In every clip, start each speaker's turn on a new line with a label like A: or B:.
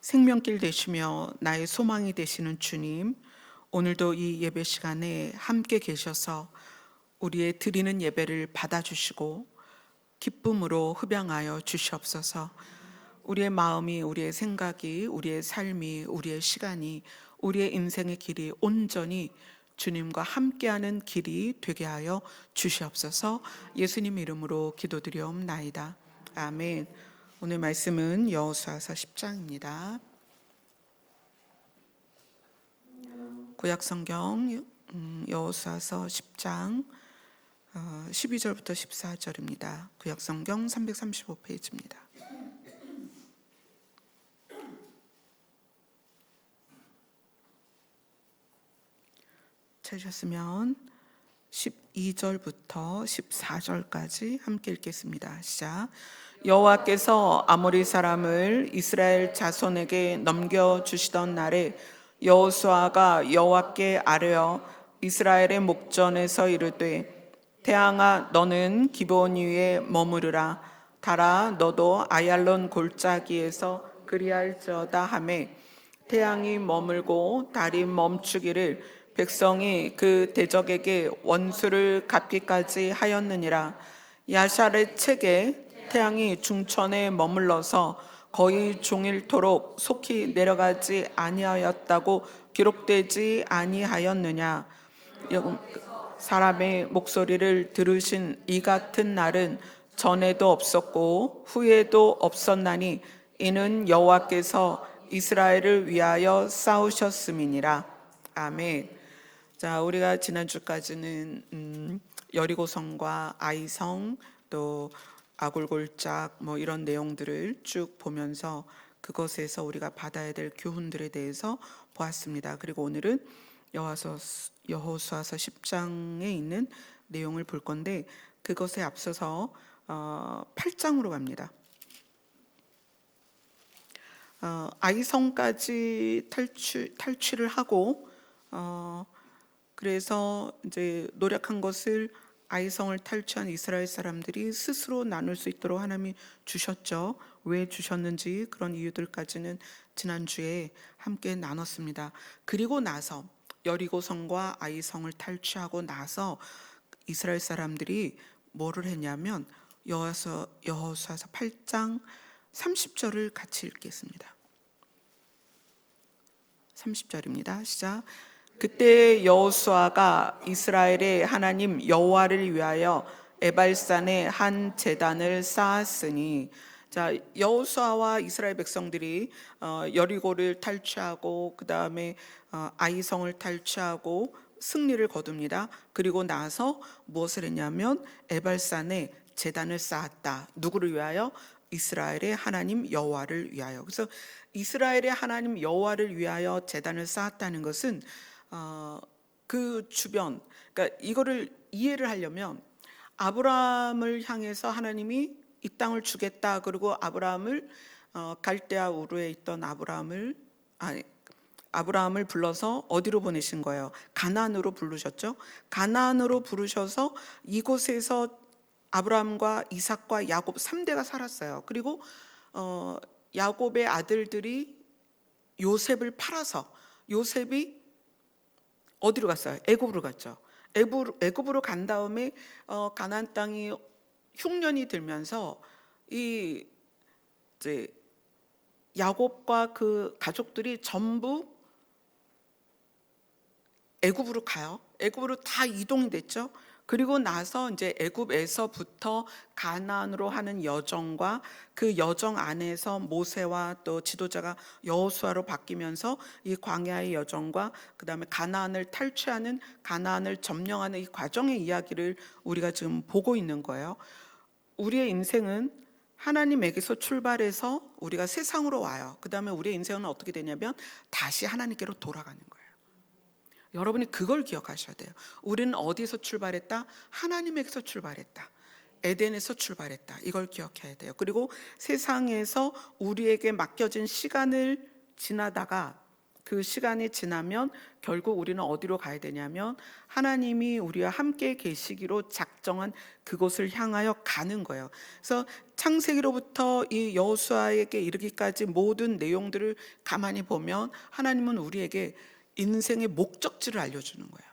A: 생명길 되시며 나의 소망이 되시는 주님, 오늘도 이 예배 시간에 함께 계셔서 우리의 드리는 예배를 받아주시고 기쁨으로 흡양하여 주시옵소서. 우리의 마음이, 우리의 생각이, 우리의 삶이, 우리의 시간이, 우리의 인생의 길이 온전히 주님과 함께하는 길이 되게 하여 주시옵소서. 예수님 이름으로 기도드리옵나이다. 아멘. 오늘 말씀은 여호수아서 10장입니다. 구약성경 여호수아서 10장 12절부터 14절입니다. 구약성경 335페이지입니다. 찾으셨으면 12절부터 14절까지 함께 읽겠습니다. 시작. 여호와께서 아모리 사람을 이스라엘 자손에게 넘겨주시던 날에 여호수아가 여호와께 아뢰어 이스라엘의 목전에서 이르되 태양아 너는 기브온 위에 머무르라. 달아 너도 아얄론 골짜기에서 그리할지어다 하매 태양이 머물고 달이 멈추기를 백성이 그 대적에게 원수를 갚기까지 하였느니라. 야샬의 책에 태양이 중천에 머물러서 거의 종일토록 속히 내려가지 아니하였다고 기록되지 아니하였느냐. 사람의 목소리를 들으신 이 같은 날은 전에도 없었고 후에도 없었나니 이는 여호와께서 이스라엘을 위하여 싸우셨음이니라. 아멘. 자, 우리가 지난주까지는 여리고성과 아이성 또 아골골짝 이런 내용들을 쭉 보면서 그것에서 우리가 받아야 될 교훈들에 대해서 보았습니다. 그리고 오늘은 여호수아서 10장에 있는 내용을 볼 건데 그것에 앞서서 8장으로 갑니다. 아이성까지 탈취를 하고 그래서 이제 노력한 것을 아이성을 탈취한 이스라엘 사람들이 스스로 나눌 수 있도록 하나님이 주셨죠. 왜 주셨는지 그런 이유들까지는 지난주에 함께 나눴습니다. 그리고 나서 여리고성과 아이성을 탈취하고 나서 이스라엘 사람들이 뭐를 했냐면 여호수아서 8장 30절을 같이 읽겠습니다. 30절입니다. 시작. 그때 여호수아가 이스라엘의 하나님 여호와를 위하여 에발산에 한 제단을 쌓았으니, 자, 여호수아와 이스라엘 백성들이 여리고를 탈취하고 그 다음에 아이성을 탈취하고 승리를 거둡니다. 그리고 나서 무엇을 했냐면 에발산에 제단을 쌓았다. 누구를 위하여? 이스라엘의 하나님 여호와를 위하여. 그래서 이스라엘의 하나님 여호와를 위하여 제단을 쌓았다는 것은 그 주변, 그러니까 이거를 이해를 하려면 아브라함을 향해서 하나님이 이 땅을 주겠다. 그리고 아브라함을 갈대아 우르에 있던 아브라함을 불러서 어디로 보내신 거예요? 가나안으로 부르셨죠. 가나안으로 부르셔서 이곳에서 아브라함과 이삭과 야곱 3대가 살았어요. 그리고 야곱의 아들들이 요셉을 팔아서 요셉이 어디로 갔어요? 애굽으로 갔죠. 애굽으로 간 다음에 가나안 땅이 흉년이 들면서 이 이제 야곱과 그 가족들이 전부 애굽으로 가요. 애굽으로 다 이동이 됐죠. 그리고 나서 이제 애굽에서부터 가나안으로 하는 여정과 그 여정 안에서 모세와 또 지도자가 여호수아로 바뀌면서 이 광야의 여정과 그 다음에 가나안을 탈취하는, 가나안을 점령하는 이 과정의 이야기를 우리가 지금 보고 있는 거예요. 우리의 인생은 하나님에게서 출발해서 우리가 세상으로 와요. 그 다음에 우리의 인생은 어떻게 되냐면 다시 하나님께로 돌아가는 거예요. 여러분이 그걸 기억하셔야 돼요. 우리는 어디서 출발했다? 하나님에게서 출발했다. 에덴에서 출발했다. 이걸 기억해야 돼요. 그리고 세상에서 우리에게 맡겨진 시간을 지나다가 그 시간이 지나면 결국 우리는 어디로 가야 되냐면 하나님이 우리와 함께 계시기로 작정한 그곳을 향하여 가는 거예요. 그래서 창세기로부터 이 여호수아에게 이르기까지 모든 내용들을 가만히 보면 하나님은 우리에게 인생의 목적지를 알려주는 거예요.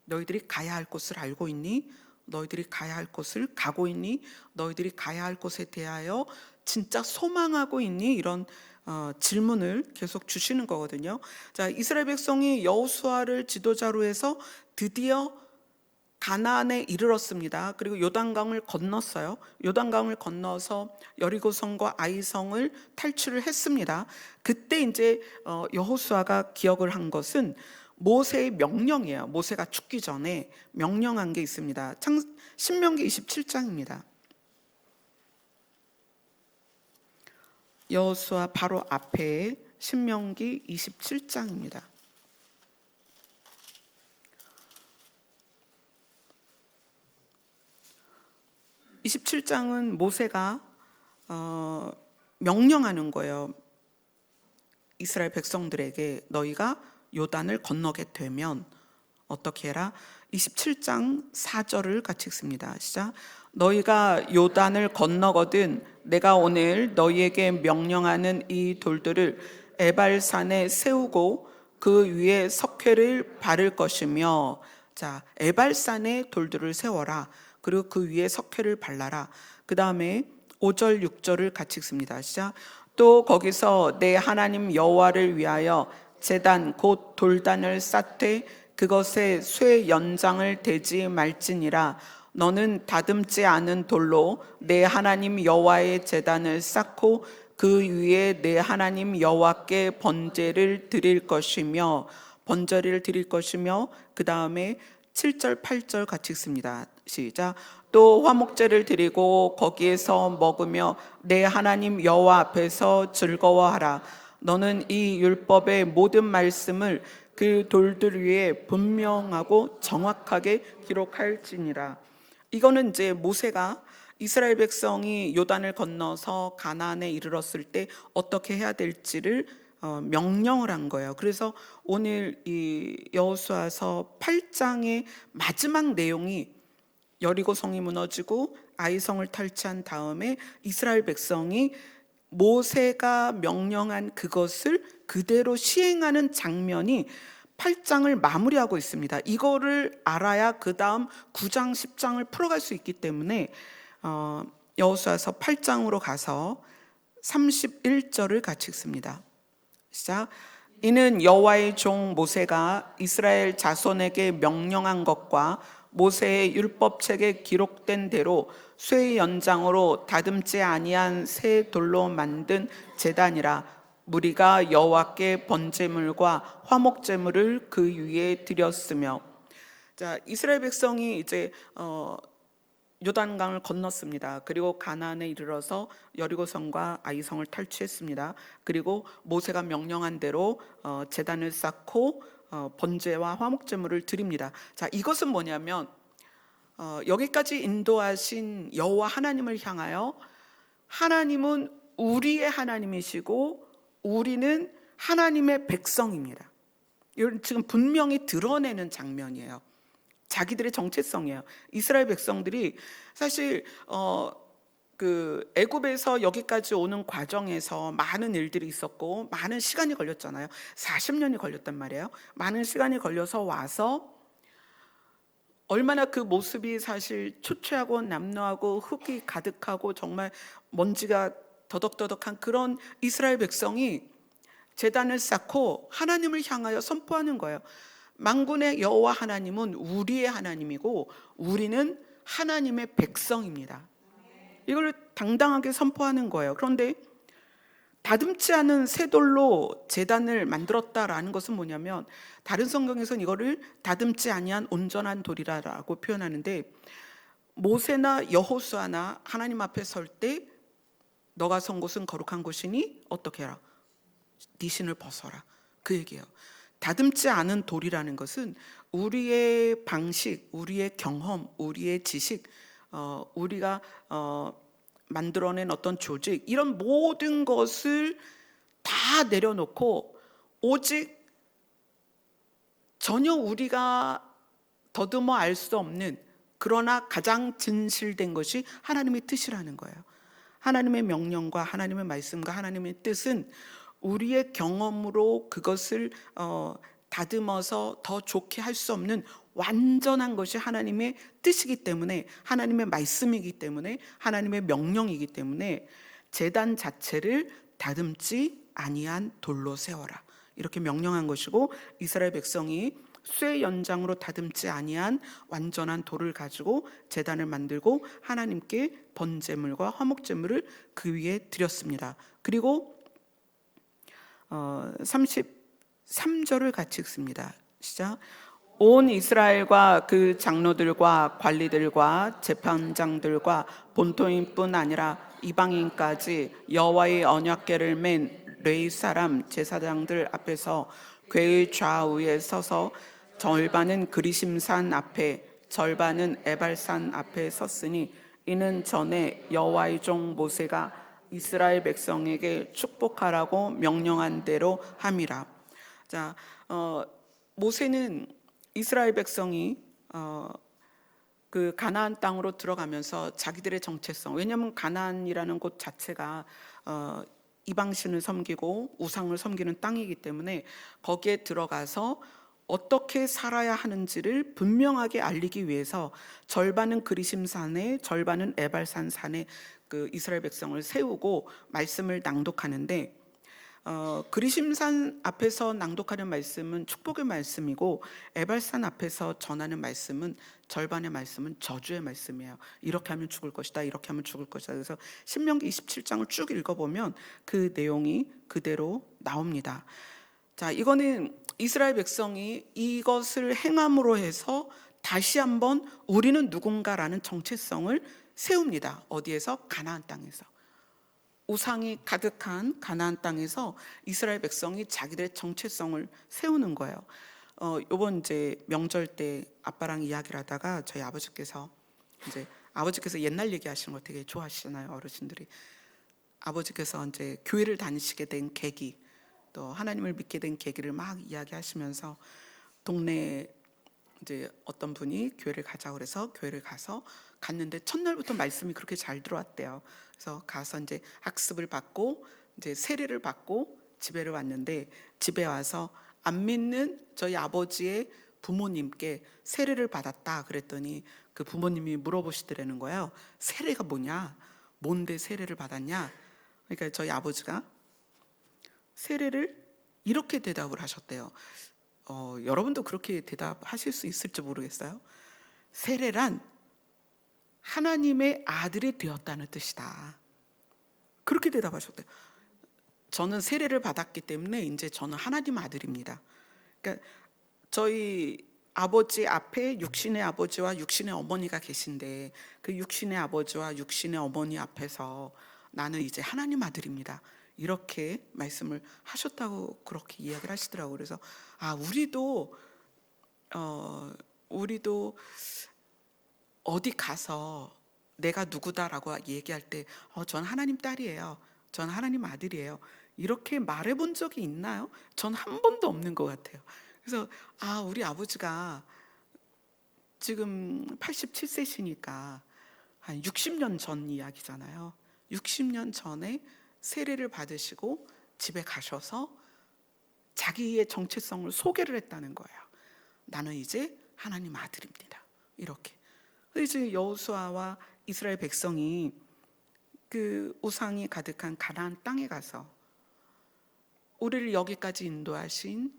A: 너희들이 가야 할 곳을 알고 있니? 너희들이 가야 할 곳을 가고 있니? 너희들이 가야 할 곳에 대하여 진짜 소망하고 있니? 이런 질문을 계속 주시는 거거든요. 자, 이스라엘 백성이 여호수아를 지도자로 해서 드디어 가나안에 이르렀습니다. 그리고 요단강을 건넜어요. 요단강을 건너서 여리고성과 아이성을 탈출을 했습니다. 그때 이제 여호수아가 기억을 한 것은 모세의 명령이에요. 모세가 죽기 전에 명령한 게 있습니다. 신명기 27장입니다. 여호수아 바로 앞에 신명기 27장입니다. 27장은 모세가 명령하는 거예요. 이스라엘 백성들에게 너희가 요단을 건너게 되면 어떻게 해라? 27장 4절을 같이 읽습니다. 시작. 너희가 요단을 건너거든 내가 오늘 너희에게 명령하는 이 돌들을 에발산에 세우고 그 위에 석회를 바를 것이며, 자, 에발산에 돌들을 세워라. 그리고 그 위에 석회를 발라라. 그 다음에 5절 6절을 같이 읽습니다. 시작. 또 거기서 내 하나님 여호와를 위하여 제단 곧 돌단을 쌓되 그것에 쇠 연장을 대지 말지니라. 너는 다듬지 않은 돌로 내 하나님 여호와의 제단을 쌓고 그 위에 내 하나님 여호와께 번제를 드릴 것이며, 번제를 드릴 것이며, 그 다음에 7절 8절 같이 읽습니다. 시작. 또 화목제를 드리고 거기에서 먹으며 내 하나님 여호와 앞에서 즐거워하라. 너는 이 율법의 모든 말씀을 그 돌들 위에 분명하고 정확하게 기록할지니라. 이거는 이제 모세가 이스라엘 백성이 요단을 건너서 가나안에 이르렀을 때 어떻게 해야 될지를 명령을 한 거예요. 그래서 오늘 이 여호수아서 8장의 마지막 내용이 여리고성이 무너지고 아이성을 탈취한 다음에 이스라엘 백성이 모세가 명령한 그것을 그대로 시행하는 장면이 8장을 마무리하고 있습니다. 이거를 알아야 그 다음 9장, 10장을 풀어갈 수 있기 때문에 여호수아서 8장으로 가서 31절을 같이 읽습니다. 시작. 이는 여호와의 종 모세가 이스라엘 자손에게 명령한 것과 모세의 율법책에 기록된 대로 쇠 연장으로 다듬지 아니한 새 돌로 만든 제단이라. 무리가 여호와께 번제물과 화목제물을 그 위에 드렸으며. 자, 이스라엘 백성이 이제 요단강을 건넜습니다. 그리고 가나안에 이르러서 여리고성과 아이성을 탈취했습니다. 그리고 모세가 명령한 대로 제단을 쌓고 번제와 화목제물을 드립니다. 자, 이것은 뭐냐면 여기까지 인도하신 여호와 하나님을 향하여 하나님은 우리의 하나님이시고 우리는 하나님의 백성입니다. 이건 지금 분명히 드러내는 장면이에요. 자기들의 정체성이에요. 이스라엘 백성들이 사실 그 애굽에서 여기까지 오는 과정에서 많은 일들이 있었고 많은 시간이 걸렸잖아요. 40년이 걸렸단 말이에요. 많은 시간이 걸려서 와서 얼마나 그 모습이 사실 초췌하고 남루하고 흙이 가득하고 정말 먼지가 더덕더덕한 그런 이스라엘 백성이 제단을 쌓고 하나님을 향하여 선포하는 거예요. 만군의 여호와 하나님은 우리의 하나님이고 우리는 하나님의 백성입니다. 이걸 당당하게 선포하는 거예요. 그런데 다듬지 않은 새 돌로 제단을 만들었다라는 것은 뭐냐면, 다른 성경에서는 이거를 다듬지 아니한 온전한 돌이라고 표현하는데, 모세나 여호수아나 하나님 앞에 설 때 너가 선 곳은 거룩한 곳이니 어떻게 해라? 네 신을 벗어라. 그 얘기예요. 다듬지 않은 돌이라는 것은 우리의 방식, 우리의 경험, 우리의 지식, 우리가 만들어낸 어떤 조직, 이런 모든 것을 다 내려놓고 오직 전혀 우리가 더듬어 알 수 없는, 그러나 가장 진실된 것이 하나님의 뜻이라는 거예요. 하나님의 명령과 하나님의 말씀과 하나님의 뜻은 우리의 경험으로 그것을 다듬어서 더 좋게 할 수 없는 완전한 것이 하나님의 뜻이기 때문에, 하나님의 말씀이기 때문에, 하나님의 명령이기 때문에 제단 자체를 다듬지 아니한 돌로 세워라, 이렇게 명령한 것이고, 이스라엘 백성이 쇠 연장으로 다듬지 아니한 완전한 돌을 가지고 제단을 만들고 하나님께 번제물과 화목제물을 그 위에 드렸습니다. 그리고 33절을 같이 읽습니다. 시작. 온 이스라엘과 그 장로들과 관리들과 재판장들과 본토인뿐 아니라 이방인까지 여호와의 언약궤를 맨 레위 사람 제사장들 앞에서 궤의 좌우에 서서 절반은 그리심산 앞에 절반은 에발산 앞에 섰으니 이는 전에 여호와의 종 모세가 이스라엘 백성에게 축복하라고 명령한 대로 함이라. 자, 모세는 이스라엘 백성이 그 가나안 땅으로 들어가면서 자기들의 정체성, 왜냐하면 가나안이라는 곳 자체가 이방신을 섬기고 우상을 섬기는 땅이기 때문에 거기에 들어가서 어떻게 살아야 하는지를 분명하게 알리기 위해서 절반은 그리심산에 절반은 에발산 산에 그 이스라엘 백성을 세우고 말씀을 낭독하는데, 그리심산 앞에서 낭독하는 말씀은 축복의 말씀이고 에발산 앞에서 전하는 말씀은 절반의 말씀은 저주의 말씀이에요. 이렇게 하면 죽을 것이다, 이렇게 하면 죽을 것이다. 그래서 신명기 27장을 쭉 읽어보면 그 내용이 그대로 나옵니다. 자, 이거는 이스라엘 백성이 이것을 행함으로 해서 다시 한번 우리는 누군가라는 정체성을 세웁니다. 어디에서? 가나안 땅에서. 우상이 가득한 가나안 땅에서 이스라엘 백성이 자기들의 정체성을 세우는 거예요. 이번 이제 명절 때 아빠랑 이야기를 하다가 저희 아버지께서 옛날 얘기하시는 거 되게 좋아하시잖아요, 어르신들이. 아버지께서 이제 교회를 다니시게 된 계기, 또 하나님을 믿게 된 계기를 막 이야기하시면서 동네에 이제 어떤 분이 교회를 가자고 그래서 교회를 갔는데 첫날부터 말씀이 그렇게 잘 들어왔대요. 그래서 가서 이제 학습을 받고 이제 세례를 받고 집에를 왔는데, 집에 와서 안 믿는 저희 아버지의 부모님께 세례를 받았다 그랬더니 그 부모님이 물어보시더라는 거예요. 세례가 뭐냐? 뭔데 세례를 받았냐? 그러니까 저희 아버지가 세례를 이렇게 대답을 하셨대요. 여러분도 그렇게 대답하실 수 있을지 모르겠어요. 세례란 하나님의 아들이 되었다는 뜻이다. 그렇게 대답하셨대요. 저는 세례를 받았기 때문에 이제 저는 하나님 아들입니다. 그러니까 저희 아버지 앞에 육신의 아버지와 육신의 어머니가 계신데 그 육신의 아버지와 육신의 어머니 앞에서 나는 이제 하나님 아들입니다, 이렇게 말씀을 하셨다고 그렇게 이야기를 하시더라고요. 그래서 우리도 어디 가서 내가 누구다라고 얘기할 때 전 하나님 딸이에요, 전 하나님 아들이에요, 이렇게 말해본 적이 있나요? 전 한 번도 없는 것 같아요. 그래서 우리 아버지가 지금 87세시니까 한 60년 전 이야기잖아요. 60년 전에 세례를 받으시고 집에 가셔서 자기의 정체성을 소개를 했다는 거예요. 나는 이제 하나님 아들입니다, 이렇게. 이제 여호수아와 이스라엘 백성이 그 우상이 가득한 가나안 땅에 가서 우리를 여기까지 인도하신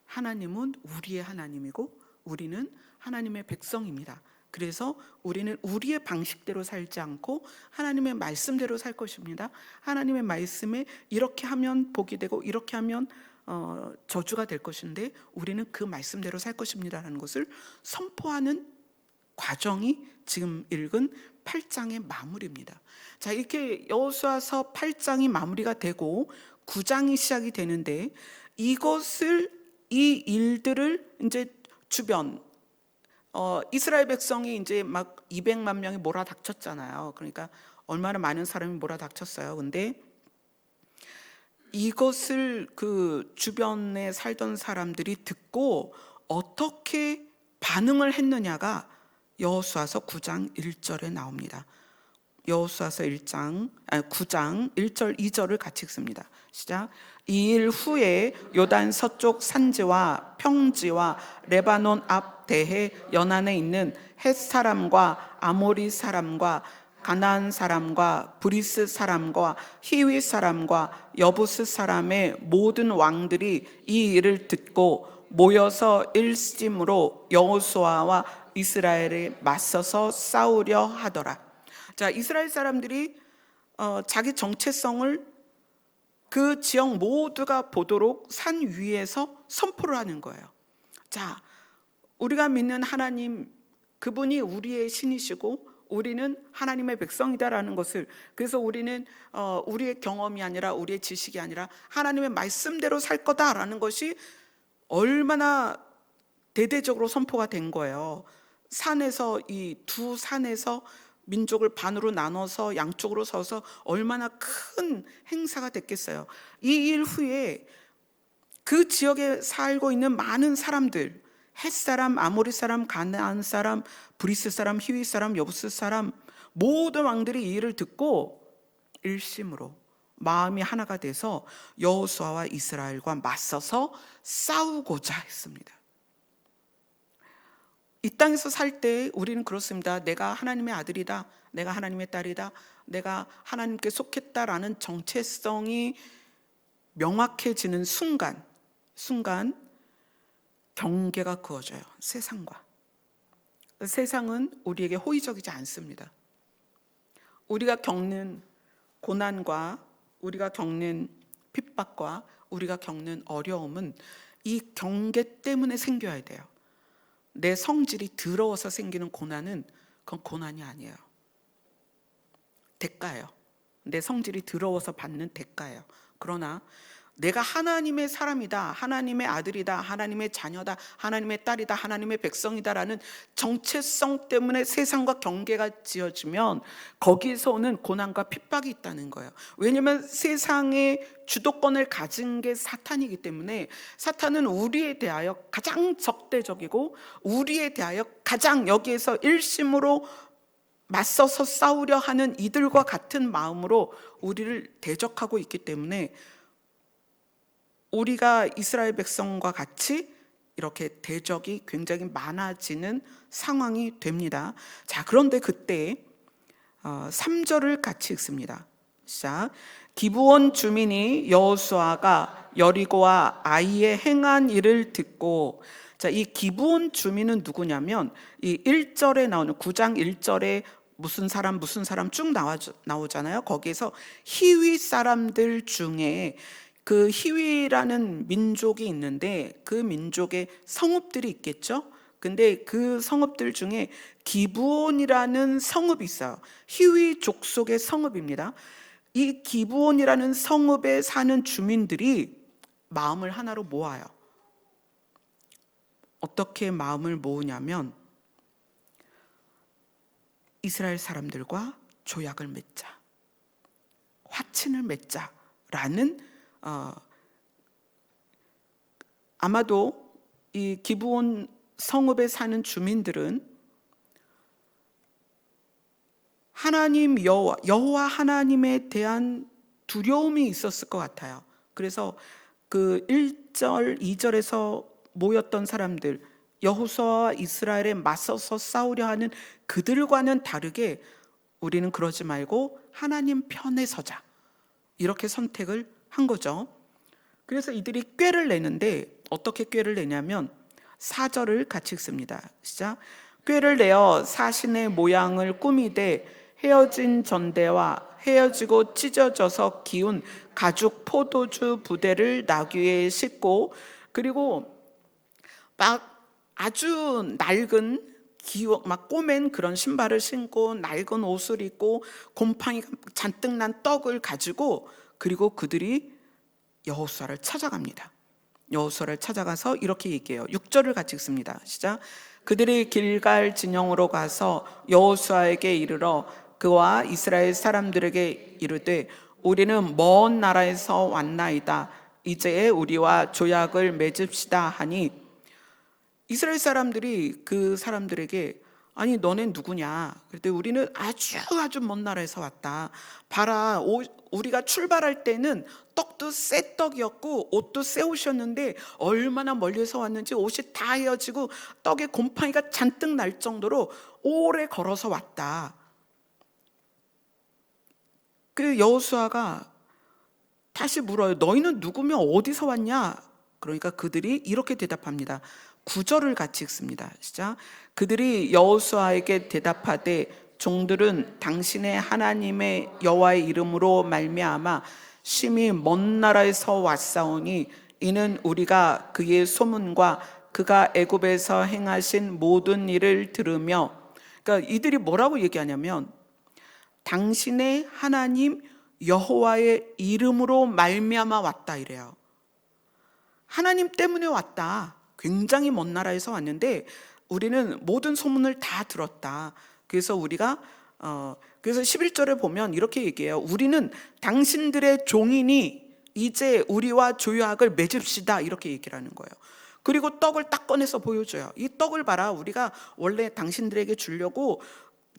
A: 하나님은 우리의 하나님이고 우리는 하나님의 백성입니다. 그래서 우리는 우리의 방식대로 살지 않고 하나님의 말씀대로 살 것입니다. 하나님의 말씀에 이렇게 하면 복이 되고 이렇게 하면 저주가 될 것인데 우리는 그 말씀대로 살 것입니다라는 것을 선포하는 과정이 지금 읽은 8장의 마무리입니다. 자, 이렇게 여호수아서 8장이 마무리가 되고 9장이 시작이 되는데, 이 일들을 이제 주변 이스라엘 백성이 이제 막 200만 명이 몰아닥쳤잖아요. 그러니까 얼마나 많은 사람이 몰아닥쳤어요. 근데 이것을 그 주변에 살던 사람들이 듣고 어떻게 반응을 했느냐가 여호수아서 9장 1절에 나옵니다. 여호수아서 9장 1절 2절을 같이 읽습니다. 시작. 이 일 후에 요단 서쪽 산지와 평지와 레바논 앞 대해 연안에 있는 헷 사람과 아모리 사람과 가나안 사람과 브리스 사람과 히위 사람과 여부스 사람의 모든 왕들이 이 일을 듣고 모여서 일심으로 여호수아와 이스라엘에 맞서서 싸우려 하더라. 자, 이스라엘 사람들이 자기 정체성을 그 지역 모두가 보도록 산 위에서 선포를 하는 거예요. 자, 우리가 믿는 하나님, 그분이 우리의 신이시고 우리는 하나님의 백성이다라는 것을, 그래서 우리는 우리의 경험이 아니라 우리의 지식이 아니라 하나님의 말씀대로 살 거다라는 것이 얼마나 대대적으로 선포가 된 거예요. 산에서, 이 두 산에서 민족을 반으로 나눠서 양쪽으로 서서 얼마나 큰 행사가 됐겠어요. 이 일 후에 그 지역에 살고 있는 많은 사람들, 헷 사람, 아모리 사람, 가나안 사람, 브리스 사람, 히위 사람, 여부스 사람, 모든 왕들이 이 일을 듣고 일심으로 마음이 하나가 돼서 여호수아와 이스라엘과 맞서서 싸우고자 했습니다. 이 땅에서 살 때 우리는 그렇습니다. 내가 하나님의 아들이다, 내가 하나님의 딸이다, 내가 하나님께 속했다라는 정체성이 명확해지는 순간 경계가 그어져요. 세상과. 세상은 우리에게 호의적이지 않습니다. 우리가 겪는 고난과 우리가 겪는 핍박과 우리가 겪는 어려움은 이 경계 때문에 생겨야 돼요. 내 성질이 더러워서 생기는 고난은 그건 고난이 아니에요. 대가예요. 내 성질이 더러워서 받는 대가예요. 그러나 내가 하나님의 사람이다, 하나님의 아들이다, 하나님의 자녀다, 하나님의 딸이다, 하나님의 백성이다라는 정체성 때문에 세상과 경계가 지어지면 거기서 오는 고난과 핍박이 있다는 거예요. 왜냐하면 세상의 주도권을 가진 게 사탄이기 때문에 사탄은 우리에 대하여 가장 적대적이고 우리에 대하여 가장 여기에서 일심으로 맞서서 싸우려 하는 이들과 같은 마음으로 우리를 대적하고 있기 때문에 우리가 이스라엘 백성과 같이 이렇게 대적이 굉장히 많아지는 상황이 됩니다. 자, 그런데 그때 3절을 같이 읽습니다. 시작. 기브온 주민이 여호수아가 여리고와 아이에 행한 일을 듣고, 자, 이 기브온 주민은 누구냐면 이 1절에 나오는 9장 1절에 무슨 사람 쭉 나오잖아요. 거기에서 히위 사람들 중에 그 히위라는 민족이 있는데 그 민족의 성읍들이 있겠죠. 근데 그 성읍들 중에 기브온이라는 성읍이 있어요. 히위 족속의 성읍입니다. 이 기브온이라는 성읍에 사는 주민들이 마음을 하나로 모아요. 어떻게 마음을 모으냐면 이스라엘 사람들과 조약을 맺자, 화친을 맺자라는 아마도 이 기브온 성읍에 사는 주민들은 하나님 여호와 하나님에 대한 두려움이 있었을 것 같아요. 그래서 그 1절 2절에서 모였던 사람들, 여호수아와 이스라엘에 맞서서 싸우려 하는 그들과는 다르게 우리는 그러지 말고 하나님 편에 서자, 이렇게 선택을 한 거죠. 그래서 이들이 꾀를 내는데 어떻게 꾀를 내냐면 4절을 같이 읽습니다. 시작. 꾀를 내어 사신의 모양을 꾸미되 헤어진 전대와 헤어지고 찢어져서 기운 가죽 포도주 부대를 나귀에 싣고, 그리고 막 아주 낡은 막 꼬맨 그런 신발을 신고 낡은 옷을 입고 곰팡이가 잔뜩 난 떡을 가지고, 그리고 그들이 여호수아를 찾아갑니다. 여호수아를 찾아가서 이렇게 얘기해요. 6절을 같이 읽습니다. 시작. 그들이 길갈 진영으로 가서 여호수아에게 이르러 그와 이스라엘 사람들에게 이르되 우리는 먼 나라에서 왔나이다. 이제 우리와 조약을 맺읍시다 하니, 이스라엘 사람들이 그 사람들에게 아니 너넨 누구냐? 그랬더니 우리는 아주 아주 먼 나라에서 왔다. 봐라, 우리가 출발할 때는 떡도 새 떡이었고 옷도 새 옷이었는데 얼마나 멀리서 왔는지 옷이 다 헤어지고 떡에 곰팡이가 잔뜩 날 정도로 오래 걸어서 왔다. 그 여호수아가 다시 물어요. 너희는 누구며 어디서 왔냐? 그러니까 그들이 이렇게 대답합니다. 9절을 같이 읽습니다. 시작. 그들이 여호수아에게 대답하되 종들은 당신의 하나님의 여호와의 이름으로 말미암아 심히 먼 나라에서 왔사오니 이는 우리가 그의 소문과 그가 애굽에서 행하신 모든 일을 들으며, 그러니까 이들이 뭐라고 얘기하냐면 당신의 하나님 여호와의 이름으로 말미암아 왔다 이래요. 하나님 때문에 왔다. 굉장히 먼 나라에서 왔는데 우리는 모든 소문을 다 들었다. 그래서 우리가 그래서 11절에 보면 이렇게 얘기해요. 우리는 당신들의 종이니 이제 우리와 조약을 맺읍시다. 이렇게 얘기를 하는 거예요. 그리고 떡을 딱 꺼내서 보여줘요. 이 떡을 봐라. 우리가 원래 당신들에게 주려고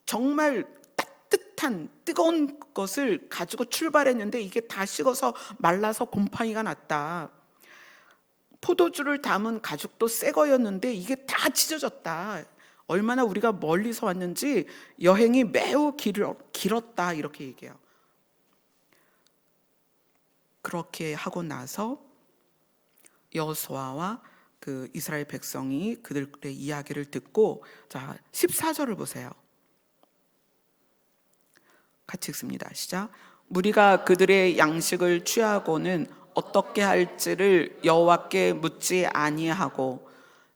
A: 정말 따뜻한 뜨거운 것을 가지고 출발했는데 이게 다 식어서 말라서 곰팡이가 났다. 포도주를 담은 가죽도 새 거였는데 이게 다 찢어졌다. 얼마나 우리가 멀리서 왔는지 여행이 매우 길었다. 이렇게 얘기해요. 그렇게 하고 나서 여호수아와 그 이스라엘 백성이 그들의 이야기를 듣고, 자 14절을 보세요. 같이 읽습니다. 시작. 무리가 그들의 양식을 취하고는 어떻게 할지를 여호와께 묻지 아니하고,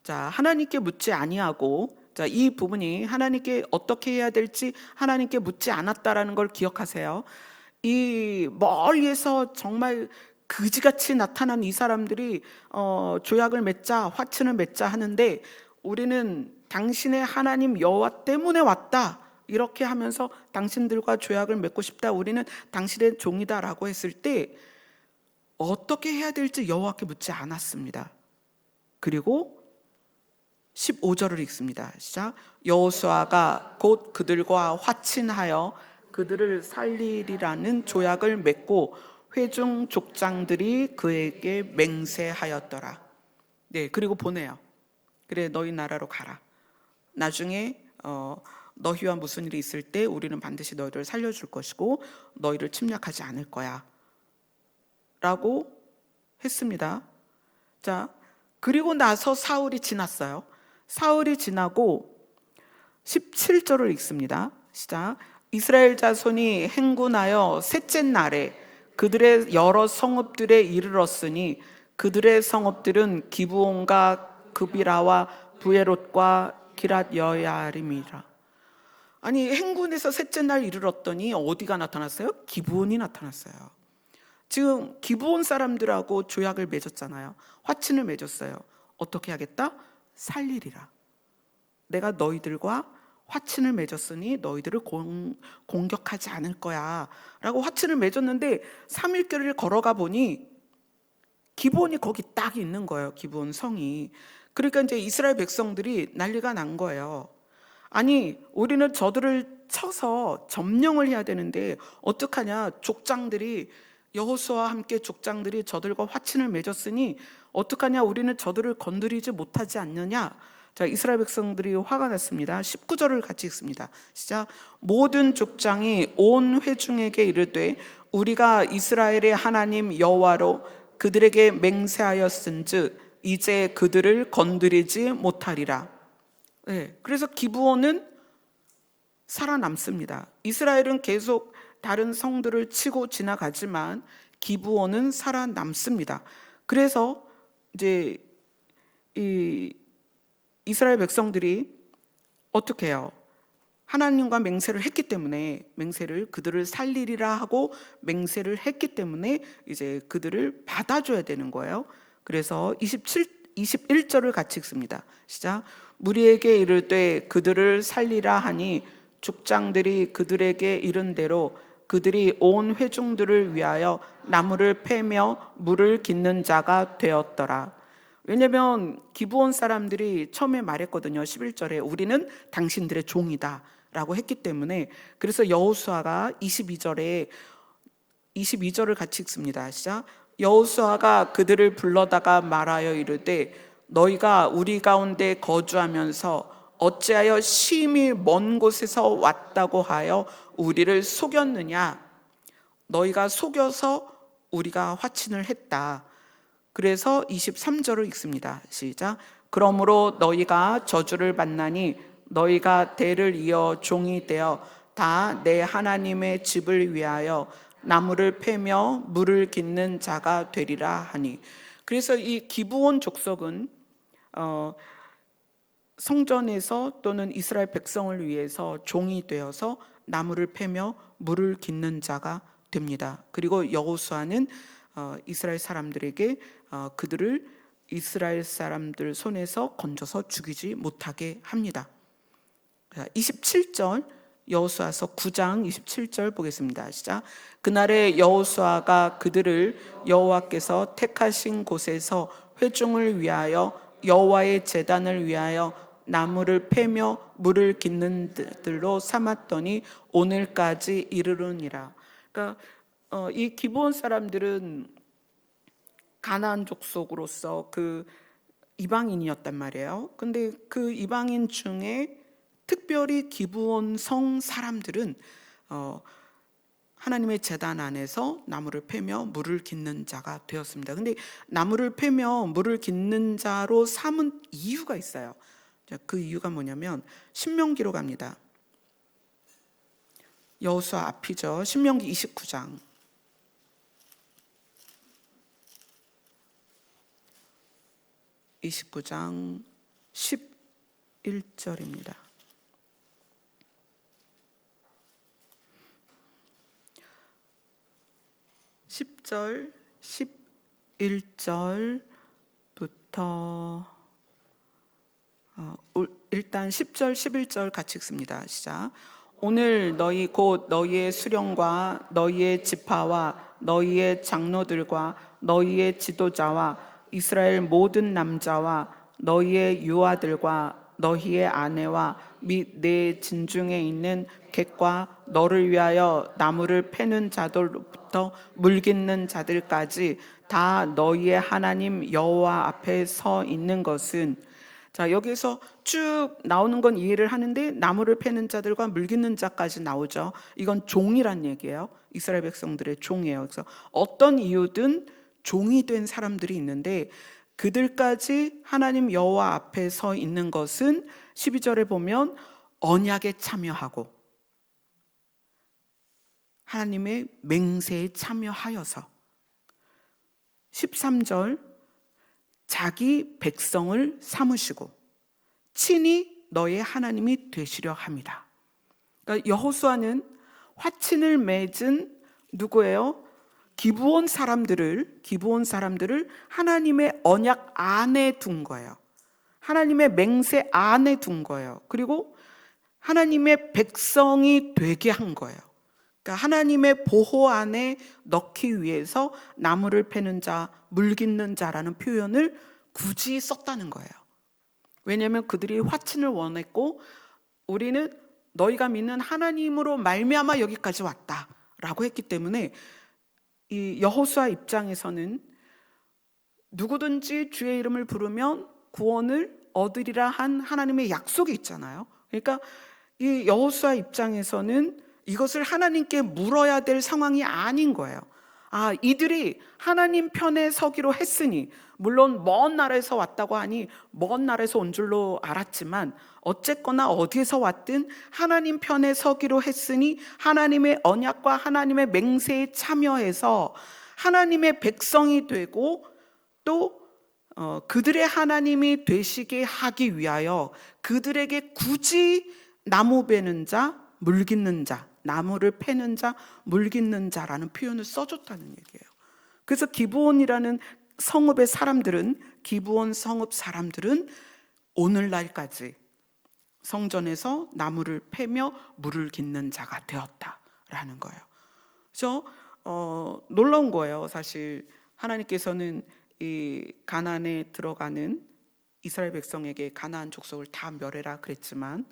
A: 자 하나님께 묻지 아니하고, 자 이 부분이 하나님께 어떻게 해야 될지 하나님께 묻지 않았다라는 걸 기억하세요. 이 멀리에서 정말 그지같이 나타난 이 사람들이 조약을 맺자, 화친을 맺자 하는데 우리는 당신의 하나님 여호와 때문에 왔다. 이렇게 하면서 당신들과 조약을 맺고 싶다. 우리는 당신의 종이다라고 했을 때 어떻게 해야 될지 여호와께 묻지 않았습니다. 그리고 15절을 읽습니다. 시작. 여호수아가 곧 그들과 화친하여 그들을 살리리라는 조약을 맺고 회중 족장들이 그에게 맹세하였더라. 네, 그리고 보내요. 그래, 너희 나라로 가라. 나중에 너희와 무슨 일이 있을 때 우리는 반드시 너희를 살려줄 것이고 너희를 침략하지 않을 거야 라고 했습니다. 자, 그리고 나서 사흘이 지났어요. 사흘이 지나고 17절을 읽습니다. 시작. 이스라엘 자손이 행군하여 셋째 날에 그들의 여러 성읍들에 이르렀으니 그들의 성읍들은 기브온과 그비라와 부에롯과 기랏 여야림이라. 아니 행군에서 셋째 날 이르렀더니 어디가 나타났어요? 기브온이 나타났어요. 지금 기브온 사람들하고 조약을 맺었잖아요. 화친을 맺었어요. 어떻게 하겠다? 살리리라. 내가 너희들과 화친을 맺었으니 너희들을 공격하지 않을 거야 라고 화친을 맺었는데 3일길을 걸어가 보니 기브온이 거기 딱 있는 거예요. 기브온 성이. 그러니까 이제 이스라엘 백성들이 난리가 난 거예요. 아니 우리는 저들을 쳐서 점령을 해야 되는데 어떡하냐. 족장들이 여호수아와 함께 족장들이 저들과 화친을 맺었으니 어떡하냐. 우리는 저들을 건드리지 못하지 않느냐. 자, 이스라엘 백성들이 화가 났습니다. 19절을 같이 읽습니다. 시작. 모든 족장이 온 회중에게 이르되 우리가 이스라엘의 하나님 여호와로 그들에게 맹세하였은즉 이제 그들을 건드리지 못하리라. 네, 그래서 기브온은 살아남습니다. 이스라엘은 계속 다른 성들을 치고 지나가지만 기브온은 살아남습니다. 그래서 이제 이스라엘 백성들이 어떻게 해요? 하나님과 맹세를 했기 때문에 맹세를 그들을 살리리라 하고 맹세를 했기 때문에 이제 그들을 받아줘야 되는 거예요. 그래서 21절을 같이 읽습니다. 시작. 무리에게 이르되 그들을 살리라 하니 족장들이 그들에게 이른 대로 그들이 온 회중들을 위하여 나무를 패며 물을 깃는 자가 되었더라. 왜냐하면 기브온 사람들이 처음에 말했거든요. 11절에 우리는 당신들의 종이다 라고 했기 때문에. 그래서 여호수아가 22절을 같이 읽습니다. 시작. 여호수아가 그들을 불러다가 말하여 이르되 너희가 우리 가운데 거주하면서 어찌하여 심히 먼 곳에서 왔다고 하여 우리를 속였느냐. 너희가 속여서 우리가 화친을 했다. 그래서 23절을 읽습니다. 시작. 그러므로 너희가 저주를 받나니 너희가 대를 이어 종이 되어 다 내 하나님의 집을 위하여 나무를 패며 물을 깃는 자가 되리라 하니. 그래서 이 기브온 족속은 성전에서 또는 이스라엘 백성을 위해서 종이 되어서 나무를 패며 물을 깃는 자가 됩니다. 그리고 여호수아는 이스라엘 사람들에게 그들을 이스라엘 사람들 손에서 건져서 죽이지 못하게 합니다. 27절, 여호수아서 9장 27절 보겠습니다. 시작. 그날에 여호수아가 그들을 여호와께서 택하신 곳에서 회중을 위하여 여호와의 제단을 위하여 나무를 패며 물을 깃는 들로 삼았더니 오늘까지 이르르니라. 그러니까 이 기브온 사람들은 가나안 족속으로서 그 이방인이었단 말이에요. 근데 그 이방인 중에 특별히 기브온 성 사람들은 하나님의 제단 안에서 나무를 패며 물을 깃는 자가 되었습니다. 근데 나무를 패며 물을 깃는 자로 삼은 이유가 있어요. 그 이유가 뭐냐면 신명기로 갑니다. 여호수아 앞이죠. 신명기 29장. 29장 11절입니다. 10절, 11절부터 일단 10절, 11절 같이 읽습니다. 시작. 오늘 너희 곧 너희의 수령과 너희의 지파와 너희의 장로들과 너희의 지도자와 이스라엘 모든 남자와 너희의 유아들과 너희의 아내와 및 내 진중에 있는 객과 너를 위하여 나무를 패는 자들로부터 물 깃는 자들까지 다 너희의 하나님 여호와 앞에 서 있는 것은. 자, 여기서 쭉 나오는 건 이해를 하는데 나무를 패는 자들과 물 깃는 자까지 나오죠. 이건 종이란 얘기예요. 이스라엘 백성들의 종이에요. 그래서 어떤 이유든 종이 된 사람들이 있는데 그들까지 하나님 여호와 앞에 서 있는 것은 12절에 보면 언약에 참여하고 하나님의 맹세에 참여하여서, 13절 자기 백성을 삼으시고 친히 너의 하나님이 되시려 합니다. 그러니까 여호수아는 화친을 맺은 누구예요? 기브온 사람들을 하나님의 언약 안에 둔 거예요. 하나님의 맹세 안에 둔 거예요. 그리고 하나님의 백성이 되게 한 거예요. 그러니까 하나님의 보호 안에 넣기 위해서 나무를 패는 자, 물 깃는 자라는 표현을 굳이 썼다는 거예요. 왜냐하면 그들이 화친을 원했고 우리는 너희가 믿는 하나님으로 말미암아 여기까지 왔다라고 했기 때문에 이 여호수아 입장에서는 누구든지 주의 이름을 부르면 구원을 얻으리라 한 하나님의 약속이 있잖아요. 그러니까 이 여호수아 입장에서는 이것을 하나님께 물어야 될 상황이 아닌 거예요. 이들이 하나님 편에 서기로 했으니, 물론 먼 나라에서 왔다고 하니 먼 나라에서 온 줄로 알았지만 어쨌거나 어디에서 왔든 하나님 편에 서기로 했으니 하나님의 언약과 하나님의 맹세에 참여해서 하나님의 백성이 되고 또 그들의 하나님이 되시게 하기 위하여 그들에게 굳이 나무 베는 자, 물 깃는 자, 나무를 패는 자, 물 깃는 자라는 표현을 써줬다는 얘기예요. 그래서 기브온이라는 성읍의 사람들은, 기브온 성읍 사람들은 오늘날까지 성전에서 나무를 패며 물을 깃는 자가 되었다라는 거예요. 그래서 놀라운 거예요. 사실 하나님께서는 이 가나안에 들어가는 이스라엘 백성에게 가나안 족속을 다 멸해라 그랬지만,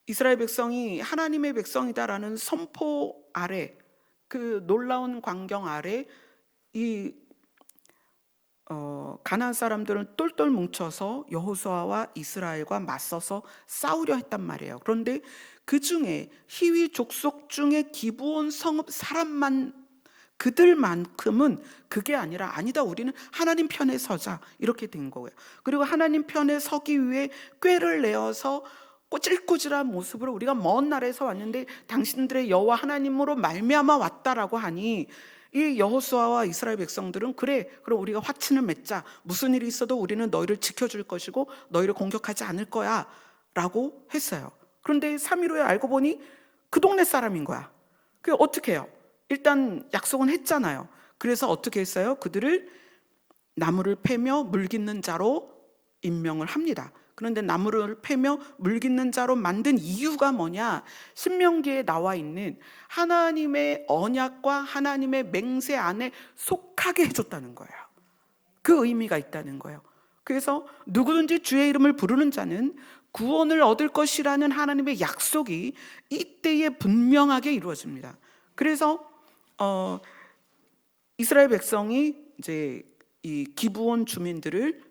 A: 이스라엘 백성이 하나님의 백성이다라는 선포 아래, 그 놀라운 광경 아래 이 가나안 사람들은 똘똘 뭉쳐서 여호수아와 이스라엘과 맞서서 싸우려 했단 말이에요. 그런데 그 중에 히위 족속 중에 기브온 성읍 사람만, 그들만큼은 그게 아니라, 아니다, 우리는 하나님 편에 서자, 이렇게 된 거예요. 그리고 하나님 편에 서기 위해 꾀를 내어서 꼬질꼬질한 모습으로, 우리가 먼 나라에서 왔는데 당신들의 여호와 하나님으로 말미암아 왔다라고 하니, 이 여호수아와 이스라엘 백성들은 그래, 그럼 우리가 화친을 맺자, 무슨 일이 있어도 우리는 너희를 지켜줄 것이고 너희를 공격하지 않을 거야 라고 했어요. 그런데 3일 후에 알고 보니 그 동네 사람인 거야. 그게 어떻게 해요? 일단 약속은 했잖아요. 그래서 어떻게 했어요? 그들을 나무를 패며 물깃는 자로 임명을 합니다. 그런데 나무를 패며 물깃는 자로 만든 이유가 뭐냐? 신명기에 나와 있는 하나님의 언약과 하나님의 맹세 안에 속하게 해줬다는 거예요. 그 의미가 있다는 거예요. 그래서 누구든지 주의 이름을 부르는 자는 구원을 얻을 것이라는 하나님의 약속이 이때에 분명하게 이루어집니다. 그래서 이스라엘 백성이 이제 이 기브온 주민들을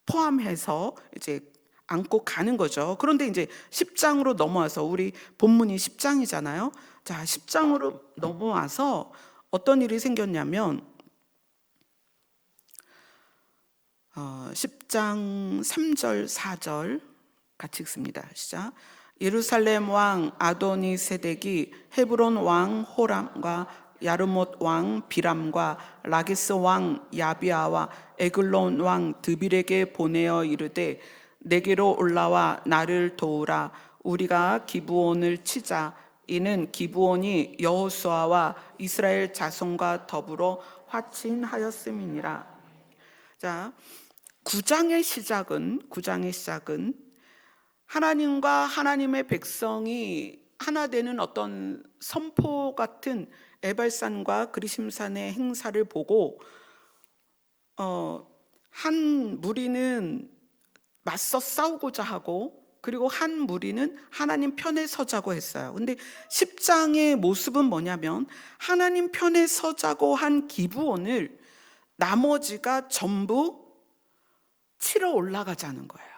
A: 포함해서 이제 안고 가는 거죠. 그런데 이제 10장으로 넘어와서, 우리 본문이 10장이잖아요. 자, 10장으로 넘어와서 어떤 일이 생겼냐면 10장 3절 4절 같이 읽습니다. 시작. 예루살렘 왕 아도니 세덱이 헤브론 왕 호람과 야르못 왕 비람과 라기스 왕 야비아와 에글론 왕 드빌에게 보내어 이르되, 내게로 올라와 나를 도우라. 우리가 기브온을 치자. 이는 기브온이 여호수아와 이스라엘 자손과 더불어 화친하였음이니라. 자, 9장의 시작은 하나님과 하나님의 백성이 하나 되는 어떤 선포 같은 에발산과 그리심산의 행사를 보고 한 무리는 맞서 싸우고자 하고, 그리고 한 무리는 하나님 편에 서자고 했어요. 근데 10장의 모습은 뭐냐면, 하나님 편에 서자고 한 기브온을 나머지가 전부 치러 올라가자는 거예요.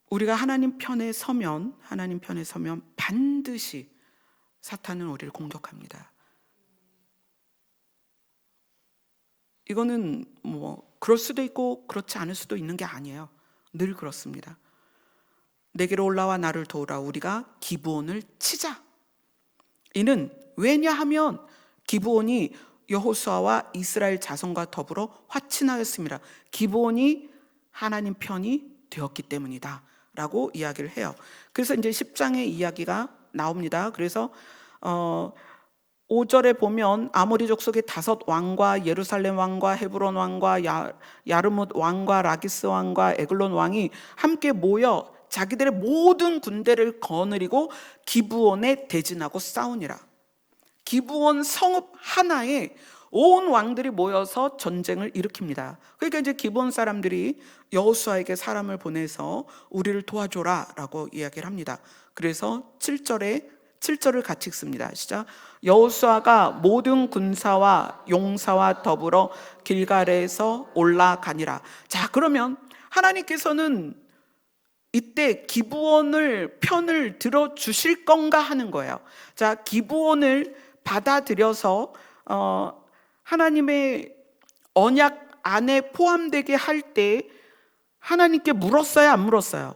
A: 우리가 하나님 편에 서면 반드시 사탄은 우리를 공격합니다. 이거는 뭐 그럴 수도 있고 그렇지 않을 수도 있는 게 아니에요. 늘 그렇습니다. 내게로 올라와 나를 도우라. 우리가 기브온을 치자. 이는 왜냐하면 기브온이 여호수아와 이스라엘 자손과 더불어 화친하였습니다. 기브온이 하나님 편이 되었기 때문이다 라고 이야기를 해요. 그래서 이제 10장의 이야기가 나옵니다. 그래서 5절에 보면 아모리 족속의 5 왕과 예루살렘 왕과 헤브론 왕과 야르뭇 왕과 라기스 왕과 에글론 왕이 함께 모여 자기들의 모든 군대를 거느리고 기브온에 대진하고 싸우니라. 기브온 성읍 하나에 온 왕들이 모여서 전쟁을 일으킵니다. 그러니까 이제 기브온 사람들이 여호수아에게 사람을 보내서 우리를 도와줘라 라고 이야기를 합니다. 그래서 7절을 같이 읽습니다. 시작. 여호수아가 모든 군사와 용사와 더불어 길갈에서 올라가니라. 자, 그러면 하나님께서는 이때 기브온을 편을 들어 주실 건가 하는 거예요. 자, 기브온을 받아들여서 하나님의 언약 안에 포함되게 할 때 하나님께 물었어요, 안 물었어요?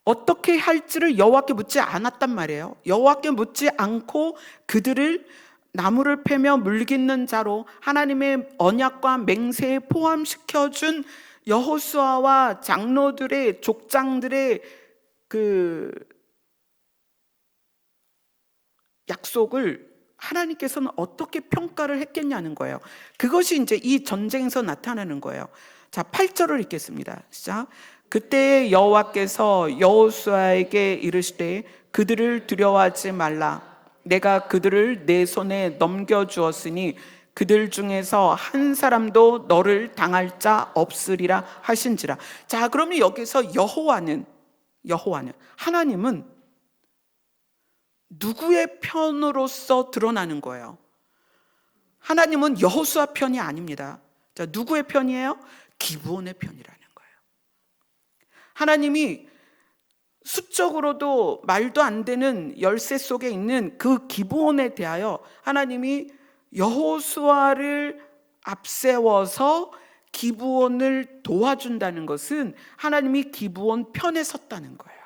A: 어떻게 할지를 여호와께 묻지 않았단 말이에요. 여호와께 묻지 않고 그들을 나무를 패며 물깃는 자로 하나님의 언약과 맹세에 포함시켜준 여호수아와 장로들의, 족장들의 그 약속을 하나님께서는 어떻게 평가를 했겠냐는 거예요. 그것이 이제 이 전쟁에서 나타나는 거예요. 자, 8절을 읽겠습니다. 시작. 그때 여호와께서 여호수아에게 이르시되 그들을 두려워하지 말라. 내가 그들을 내 손에 넘겨주었으니 그들 중에서 한 사람도 너를 당할 자 없으리라 하신지라. 자, 그러면 여기서 여호와는 하나님은 누구의 편으로서 드러나는 거예요? 하나님은 여호수아 편이 아닙니다. 자, 누구의 편이에요? 기브온의 편이라는 거예요. 하나님이 수적으로도 말도 안 되는 열세 속에 있는 그 기브온에 대하여 하나님이 여호수아를 앞세워서 기브온을 도와준다는 것은 하나님이 기브온 편에 섰다는 거예요.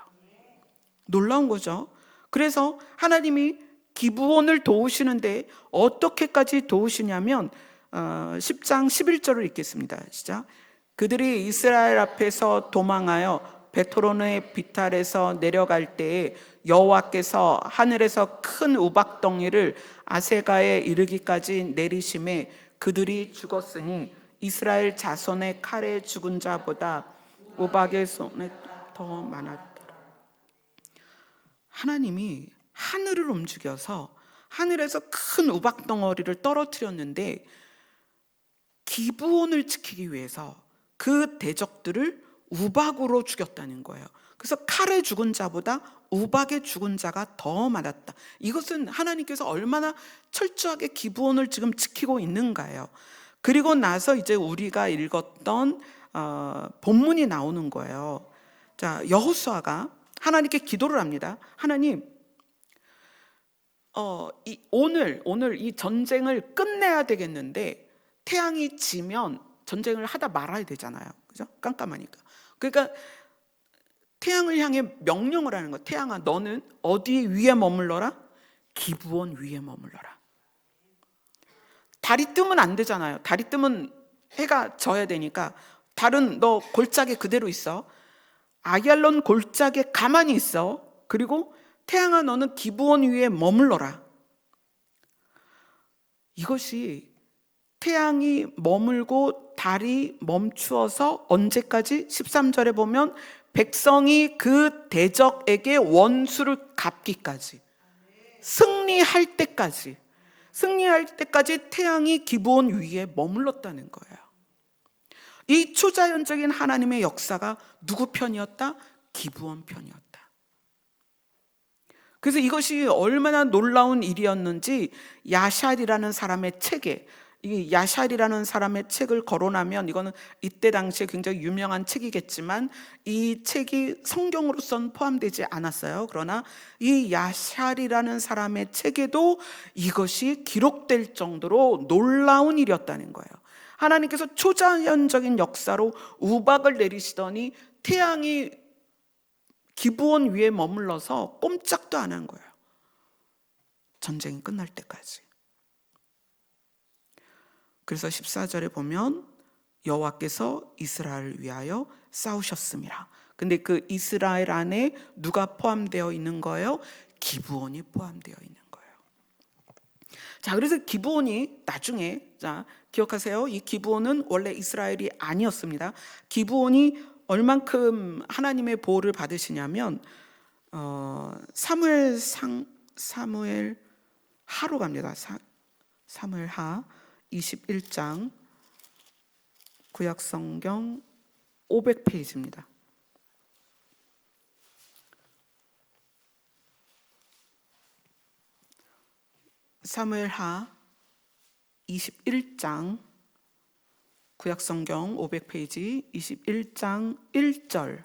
A: 놀라운 거죠. 그래서 하나님이 기브온을 도우시는데 어떻게까지 도우시냐면 10장 11절을 읽겠습니다. 시작. 그들이 이스라엘 앞에서 도망하여 베토론의 비탈에서 내려갈 때에 여호와께서 하늘에서 큰 우박덩이를 아세가에 이르기까지 내리심에 그들이 죽었으니 이스라엘 자손의 칼에 죽은 자보다 우박의 손에 더 많았더라. 하나님이 하늘을 움직여서 하늘에서 큰 우박덩어리를 떨어뜨렸는데 기브온을 지키기 위해서 그 대적들을 우박으로 죽였다는 거예요. 그래서 칼에 죽은 자보다 우박에 죽은 자가 더 많았다. 이것은 하나님께서 얼마나 철저하게 기브온을 지금 지키고 있는가요? 그리고 나서 이제 우리가 읽었던 본문이 나오는 거예요. 자, 여호수아가 하나님께 기도를 합니다. 하나님, 오늘 이 전쟁을 끝내야 되겠는데 태양이 지면 전쟁을 하다 말아야 되잖아요. 그죠? 깜깜하니까. 그러니까 태양을 향해 명령을 하는 거. 태양아, 너는 어디 위에 머물러라? 기브온 위에 머물러라. 달이 뜨면 안 되잖아요. 달이 뜨면 해가 져야 되니까 달은 너 골짜기에 그대로 있어. 아얄론 골짜기에 가만히 있어. 그리고 태양아, 너는 기브온 위에 머물러라. 이것이 태양이 머물고 달이 멈추어서 언제까지? 13절에 보면 백성이 그 대적에게 원수를 갚기까지, 승리할 때까지 태양이 기브온 위에 머물렀다는 거예요. 이 초자연적인 하나님의 역사가 누구 편이었다? 기브온 편이었다. 그래서 이것이 얼마나 놀라운 일이었는지 야샬이라는 사람의 책에, 이 야샬이라는 사람의 책을 거론하면, 이거는 이때 당시에 굉장히 유명한 책이겠지만 이 책이 성경으로선 포함되지 않았어요. 그러나 이 야샬이라는 사람의 책에도 이것이 기록될 정도로 놀라운 일이었다는 거예요. 하나님께서 초자연적인 역사로 우박을 내리시더니 태양이 기브온 위에 머물러서 꼼짝도 안 한 거예요. 전쟁이 끝날 때까지. 그래서 14절에 보면 여호와께서 이스라엘을 위하여 싸우셨습니다. 근데 그 이스라엘 안에 누가 포함되어 있는 거예요? 기브온이 포함되어 있는 거예요. 자, 그래서 기브온이 나중에, 자, 기억하세요. 이 기브온은 원래 이스라엘이 아니었습니다. 기브온이 얼만큼 하나님의 보호를 받으시냐면 사무엘 하로 갑니다. 사무엘 하 21장 구약성경 500페이지입니다. 사무엘 하 21장 구약성경 500페이지 21장 1절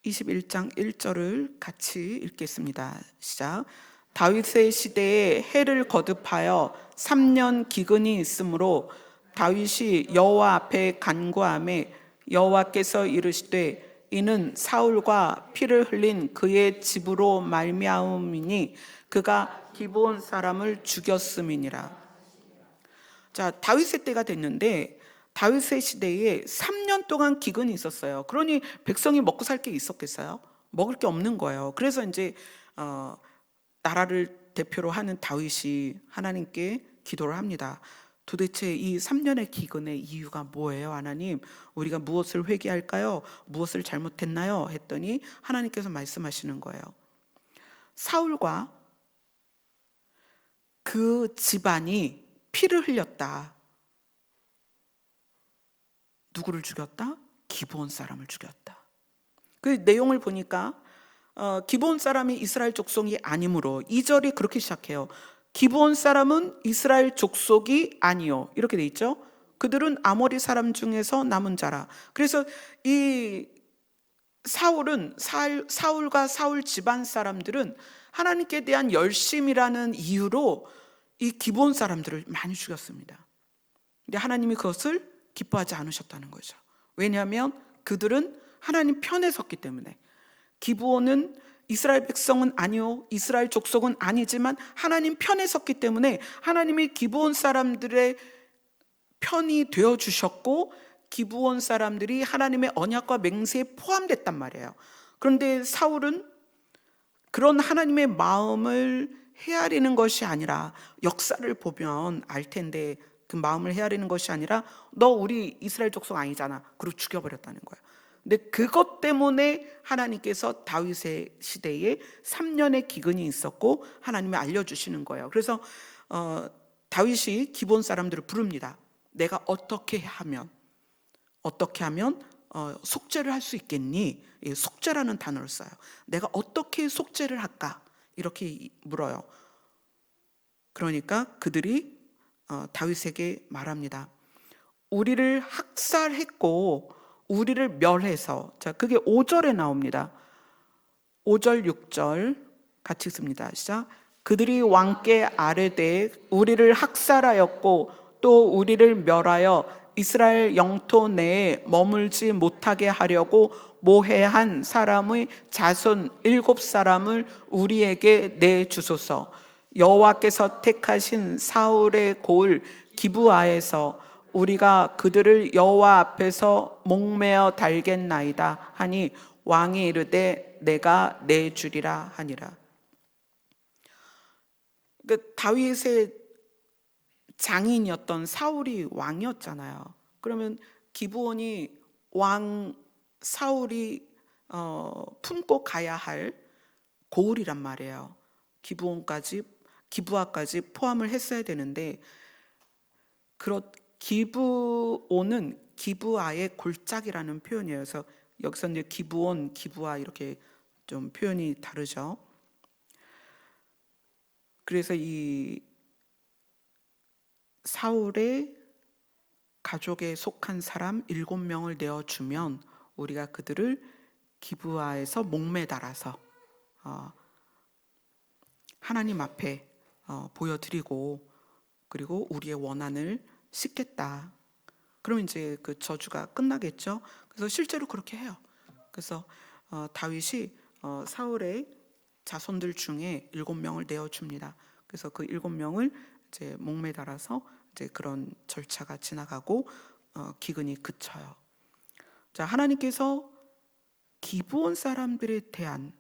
A: 21장 1절을 같이 읽겠습니다. 시작. 다윗의 시대에 해를 거듭하여 3년 기근이 있으므로 다윗이 여호와 앞에 간구하매 여호와께서 이르시되 이는 사울과 피를 흘린 그의 집으로 말미암음이니 그가 기브온 사람을 죽였음이니라. 자, 다윗의 때가 됐는데 다윗의 시대에 3년 동안 기근이 있었어요. 그러니 백성이 먹고 살 게 있었겠어요? 먹을 게 없는 거예요. 그래서 이제 나라를 대표로 하는 다윗이 하나님께 기도를 합니다. 도대체 이 3년의 기근의 이유가 뭐예요, 하나님? 우리가 무엇을 회개할까요? 무엇을 잘못했나요? 했더니 하나님께서 말씀하시는 거예요. 사울과 그 집안이 피를 흘렸다. 누구를 죽였다? 기브온 사람을 죽였다. 그 내용을 보니까 기브온 사람이 이스라엘 족속이 아니므로 2절이 그렇게 시작해요. 기브온 사람은 이스라엘 족속이 아니요, 이렇게 돼 있죠. 그들은 아모리 사람 중에서 남은 자라. 그래서 이 사울과 사울 집안 사람들은 하나님께 대한 열심이라는 이유로 이 기브온 사람들을 많이 죽였습니다. 근데 하나님이 그것을 기뻐하지 않으셨다는 거죠. 왜냐하면 그들은 하나님 편에 섰기 때문에. 기브온은 이스라엘 백성은 아니요, 이스라엘 족속은 아니지만 하나님 편에 섰기 때문에 하나님이 기브온 사람들의 편이 되어 주셨고, 기브온 사람들이 하나님의 언약과 맹세에 포함됐단 말이에요. 그런데 사울은 그런 하나님의 마음을 헤아리는 것이 아니라, 역사를 보면 알 텐데 그 마음을 헤아리는 것이 아니라 너 우리 이스라엘 족속 아니잖아, 그리고 죽여버렸다는 거예요. 근데 그것 때문에 하나님께서 다윗의 시대에 3년의 기근이 있었고 하나님이 알려주시는 거예요. 그래서 다윗이 기브온 사람들을 부릅니다. 내가 어떻게 하면 속죄를 할 수 있겠니? 속죄라는 단어를 써요. 내가 어떻게 속죄를 할까? 이렇게 물어요. 그러니까 그들이 다윗에게 말합니다. 우리를 학살했고 우리를 멸해서, 자, 그게 5절에 나옵니다. 5절 6절 같이 읽습니다. 시작. 그들이 왕께 아뢰되 우리를 학살하였고 또 우리를 멸하여 이스라엘 영토 내에 머물지 못하게 하려고 모해한 사람의 자손 7사람을 우리에게 내주소서. 여호와께서 택하신 사울의 고을 기브아에서 우리가 그들을 여호와 앞에서 목매어 달겠나이다 하니 왕이 이르되 내가 내주리라 하니라. 그러니까 다윗의 장인이었던 사울이 왕이었잖아요. 그러면 기브온이 왕 사울이 품고 가야 할 고을이란 말이에요. 기브아까지 포함을 했어야 되는데, 기브온은 기브아의 골짜기라는 표현이에요. 그래서 여기서 이제 기브온, 기브아 이렇게 좀 표현이 다르죠. 그래서 이 사울의 가족에 속한 사람 7명을 내어주면 우리가 그들을 기브아에서 목매달아서 하나님 앞에 보여드리고, 그리고 우리의 원한을 씻겠다. 그러면 이제 그 저주가 끝나겠죠. 그래서 실제로 그렇게 해요. 그래서 다윗이 사울의 자손들 중에 7명을 내어줍니다. 그래서 그 7명을 이제 목매달아서 이제 그런 절차가 지나가고 기근이 그쳐요. 자, 하나님께서 기브온 사람들에 대한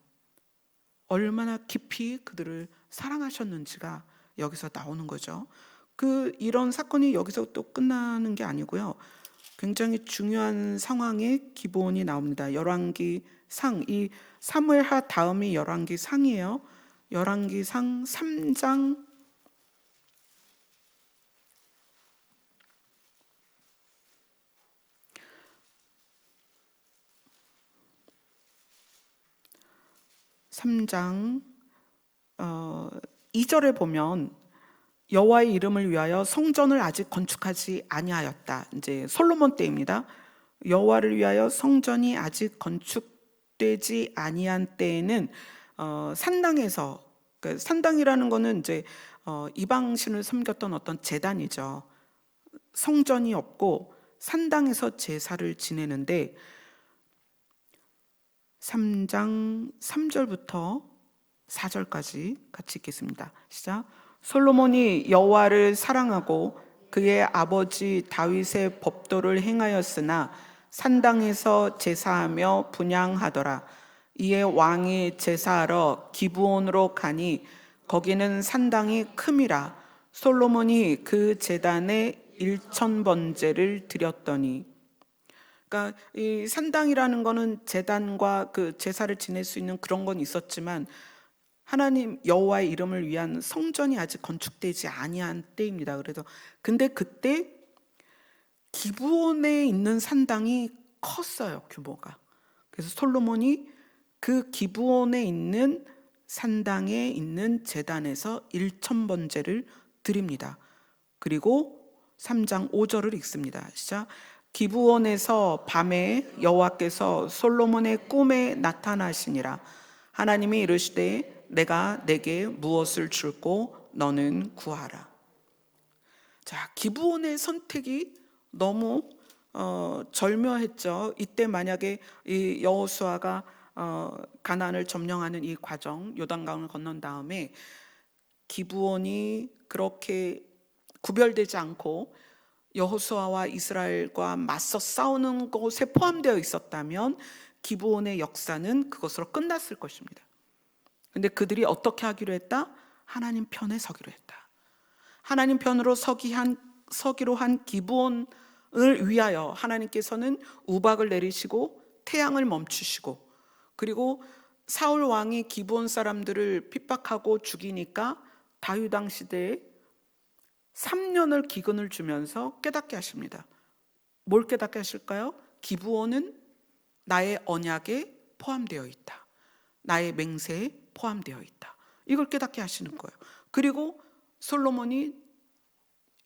A: 얼마나 깊이 그들을 사랑하셨는지가 여기서 나오는 거죠. 이런 사건이 여기서 또 끝나는 게 아니고요. 굉장히 중요한 상황에 기브온이 나옵니다. 열왕기상, 이 사무엘하 다음이 열왕기상이에요. 열왕기상 3장 2절에 보면 여호와의 이름을 위하여 성전을 아직 건축하지 아니하였다. 이제 솔로몬 때입니다. 여호와를 위하여 성전이 아직 건축되지 아니한 때에는 산당에서, 그러니까 산당이라는 거는 이제 이방신을 섬겼던 어떤 제단이죠. 성전이 없고 산당에서 제사를 지내는데, 3장 3절부터 4절까지 같이 읽겠습니다. 시작. 솔로몬이 여호와를 사랑하고 그의 아버지 다윗의 법도를 행하였으나 산당에서 제사하며 분향하더라. 이에 왕이 제사하러 기브온으로 가니 거기는 산당이 큼이라. 솔로몬이 그 제단에 1,000번제를 드렸더니. 그러니까 이 산당이라는 거는 제단과 그 제사를 지낼 수 있는 그런 건 있었지만 하나님 여호와의 이름을 위한 성전이 아직 건축되지 아니한 때입니다. 그래서 근데 그때 기브온에 있는 산당이 컸어요, 규모가. 그래서 솔로몬이 그 기브온에 있는 산당에 있는 제단에서 1,000번제를 드립니다. 그리고 3장 5절을 읽습니다. 시작. 기브온에서 밤에 여호와께서 솔로몬의 꿈에 나타나시니라. 하나님이 이르시되 내가 내게 무엇을 줄고 너는 구하라. 자, 기브온의 선택이 너무 절묘했죠. 이때 만약에 이 여호수아가 가나안을 점령하는 이 과정, 요단강을 건넌 다음에 기브온이 그렇게 구별되지 않고 여호수아와 이스라엘과 맞서 싸우는 곳에 포함되어 있었다면 기브온의 역사는 그것으로 끝났을 것입니다. 근데 그들이 어떻게 하기로 했다? 하나님 편에 서기로 했다. 하나님 편으로 서기로 한 기브온을 위하여 하나님께서는 우박을 내리시고 태양을 멈추시고, 그리고 사울 왕이 기브온 사람들을 핍박하고 죽이니까 다윗 왕 시대에 3년을 기근을 주면서 깨닫게 하십니다. 뭘 깨닫게 하실까요? 기브온은 나의 언약에 포함되어 있다. 나의 맹세에 포함되어 있다. 이걸 깨닫게 하시는 거예요. 그리고 솔로몬이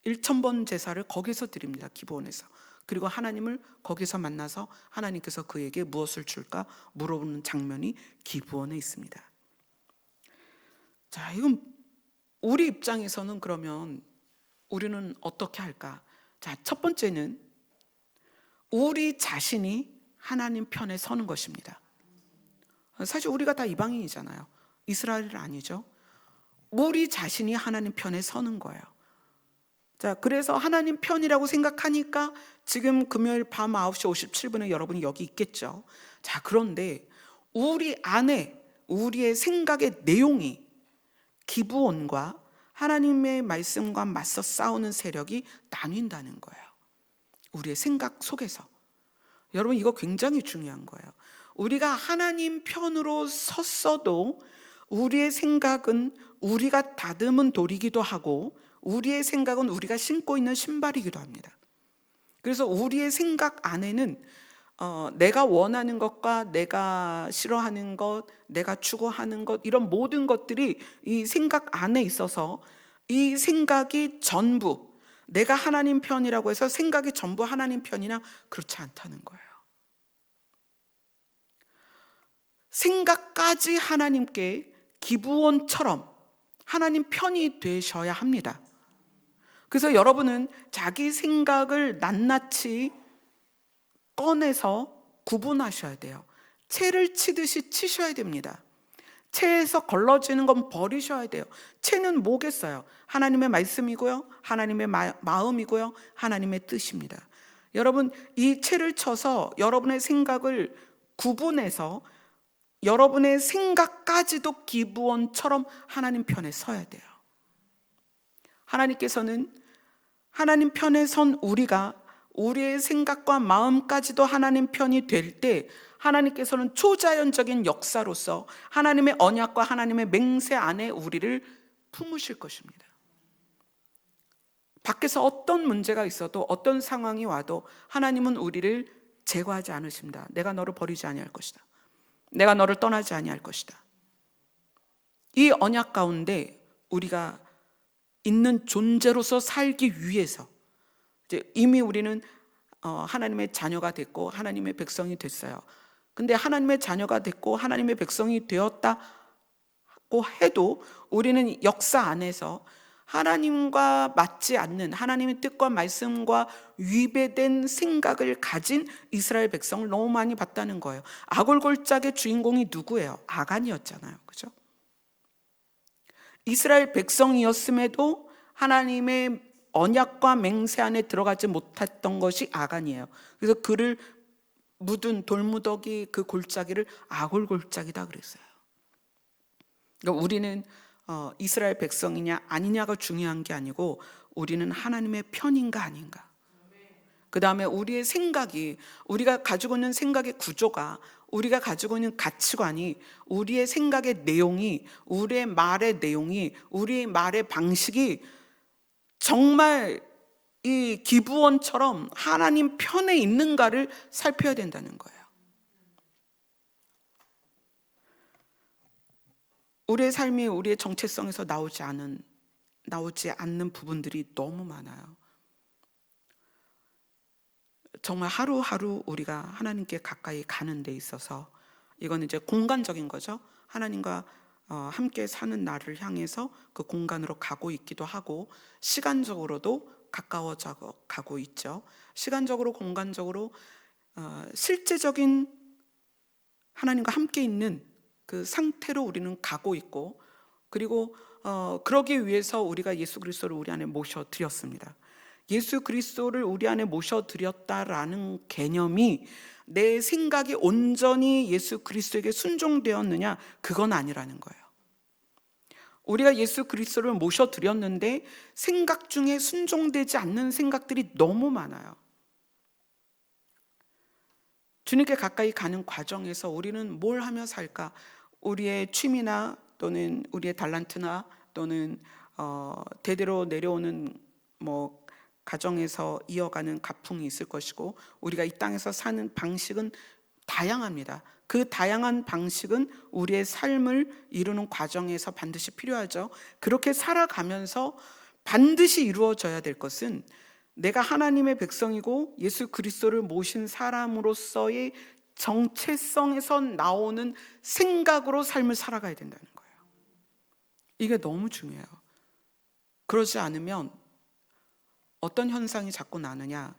A: 1,000번 제사를 거기서 드립니다. 기브온에서. 그리고 하나님을 거기서 만나서 하나님께서 그에게 무엇을 줄까 물어보는 장면이 기브온에 있습니다. 자, 이건 우리 입장에서는 그러면 우리는 어떻게 할까? 자, 첫 번째는 우리 자신이 하나님 편에 서는 것입니다. 사실 우리가 다 이방인이잖아요. 이스라엘은 아니죠. 우리 자신이 하나님 편에 서는 거예요. 자, 그래서 하나님 편이라고 생각하니까 지금 금요일 밤 9시 57분에 여러분이 여기 있겠죠. 자, 그런데 우리 안에 우리의 생각의 내용이 기브온과 하나님의 말씀과 맞서 싸우는 세력이 나뉜다는 거예요. 우리의 생각 속에서. 여러분, 이거 굉장히 중요한 거예요. 우리가 하나님 편으로 섰어도 우리의 생각은 우리가 다듬은 돌이기도 하고 우리의 생각은 우리가 신고 있는 신발이기도 합니다. 그래서 우리의 생각 안에는 내가 원하는 것과 내가 싫어하는 것, 내가 추구하는 것, 이런 모든 것들이 이 생각 안에 있어서 이 생각이 전부 내가 하나님 편이라고 해서 생각이 전부 하나님 편이나 그렇지 않다는 거예요. 생각까지 하나님께 기브온처럼 하나님 편이 되셔야 합니다. 그래서 여러분은 자기 생각을 낱낱이 꺼내서 구분하셔야 돼요. 채를 치듯이 치셔야 됩니다. 채에서 걸러지는 건 버리셔야 돼요. 채는 뭐겠어요? 하나님의 말씀이고요, 하나님의 마음이고요, 하나님의 뜻입니다. 여러분, 이 채를 쳐서 여러분의 생각을 구분해서 여러분의 생각까지도 기브온처럼 하나님 편에 서야 돼요. 하나님께서는 하나님 편에 선 우리가 우리의 생각과 마음까지도 하나님 편이 될 때 하나님께서는 초자연적인 역사로서 하나님의 언약과 하나님의 맹세 안에 우리를 품으실 것입니다. 밖에서 어떤 문제가 있어도 어떤 상황이 와도 하나님은 우리를 제거하지 않으십니다. 내가 너를 버리지 아니할 것이다. 내가 너를 떠나지 아니할 것이다. 이 언약 가운데 우리가 있는 존재로서 살기 위해서 이제 이미 우리는 하나님의 자녀가 됐고 하나님의 백성이 됐어요. 근데 하나님의 자녀가 됐고 하나님의 백성이 되었다고 해도 우리는 역사 안에서 하나님과 맞지 않는 하나님의 뜻과 말씀과 위배된 생각을 가진 이스라엘 백성을 너무 많이 봤다는 거예요. 아골골짝의 주인공이 누구예요? 아간이었잖아요. 그죠? 이스라엘 백성이었음에도 하나님의 언약과 맹세 안에 들어가지 못했던 것이 아간이에요. 그래서 그를 묻은 돌무더기 그 골짜기를 아골골짜기다 그랬어요. 그러니까 우리는 이스라엘 백성이냐 아니냐가 중요한 게 아니고 우리는 하나님의 편인가 아닌가. 그 다음에 우리의 생각이, 우리가 가지고 있는 생각의 구조가, 우리가 가지고 있는 가치관이, 우리의 생각의 내용이, 우리의 말의 내용이, 우리의 말의 방식이 정말 이 기브원처럼 하나님 편에 있는가를 살펴야 된다는 거예요. 우리의 삶이 우리의 정체성에서 나오지 않는 부분들이 너무 많아요. 정말 하루하루 우리가 하나님께 가까이 가는 데 있어서, 이건 이제 공간적인 거죠. 하나님과 함께 사는 날을 향해서 그 공간으로 가고 있기도 하고, 시간적으로도 가까워져 가고 있죠. 시간적으로, 공간적으로 실제적인 하나님과 함께 있는 그 상태로 우리는 가고 있고, 그리고 그러기 위해서 우리가 예수 그리스도를 우리 안에 모셔드렸습니다. 예수 그리스도를 우리 안에 모셔드렸다라는 개념이 내 생각이 온전히 예수 그리스도에게 순종되었느냐, 그건 아니라는 거예요. 우리가 예수 그리스도를 모셔드렸는데 생각 중에 순종되지 않는 생각들이 너무 많아요. 주님께 가까이 가는 과정에서 우리는 뭘 하며 살까? 우리의 취미나 또는 우리의 달란트나 또는 대대로 내려오는 가정에서 이어가는 가풍이 있을 것이고, 우리가 이 땅에서 사는 방식은 다양합니다. 그 다양한 방식은 우리의 삶을 이루는 과정에서 반드시 필요하죠. 그렇게 살아가면서 반드시 이루어져야 될 것은 내가 하나님의 백성이고 예수 그리스도를 모신 사람으로서의 정체성에서 나오는 생각으로 삶을 살아가야 된다는 거예요. 이게 너무 중요해요. 그러지 않으면 어떤 현상이 자꾸 나느냐,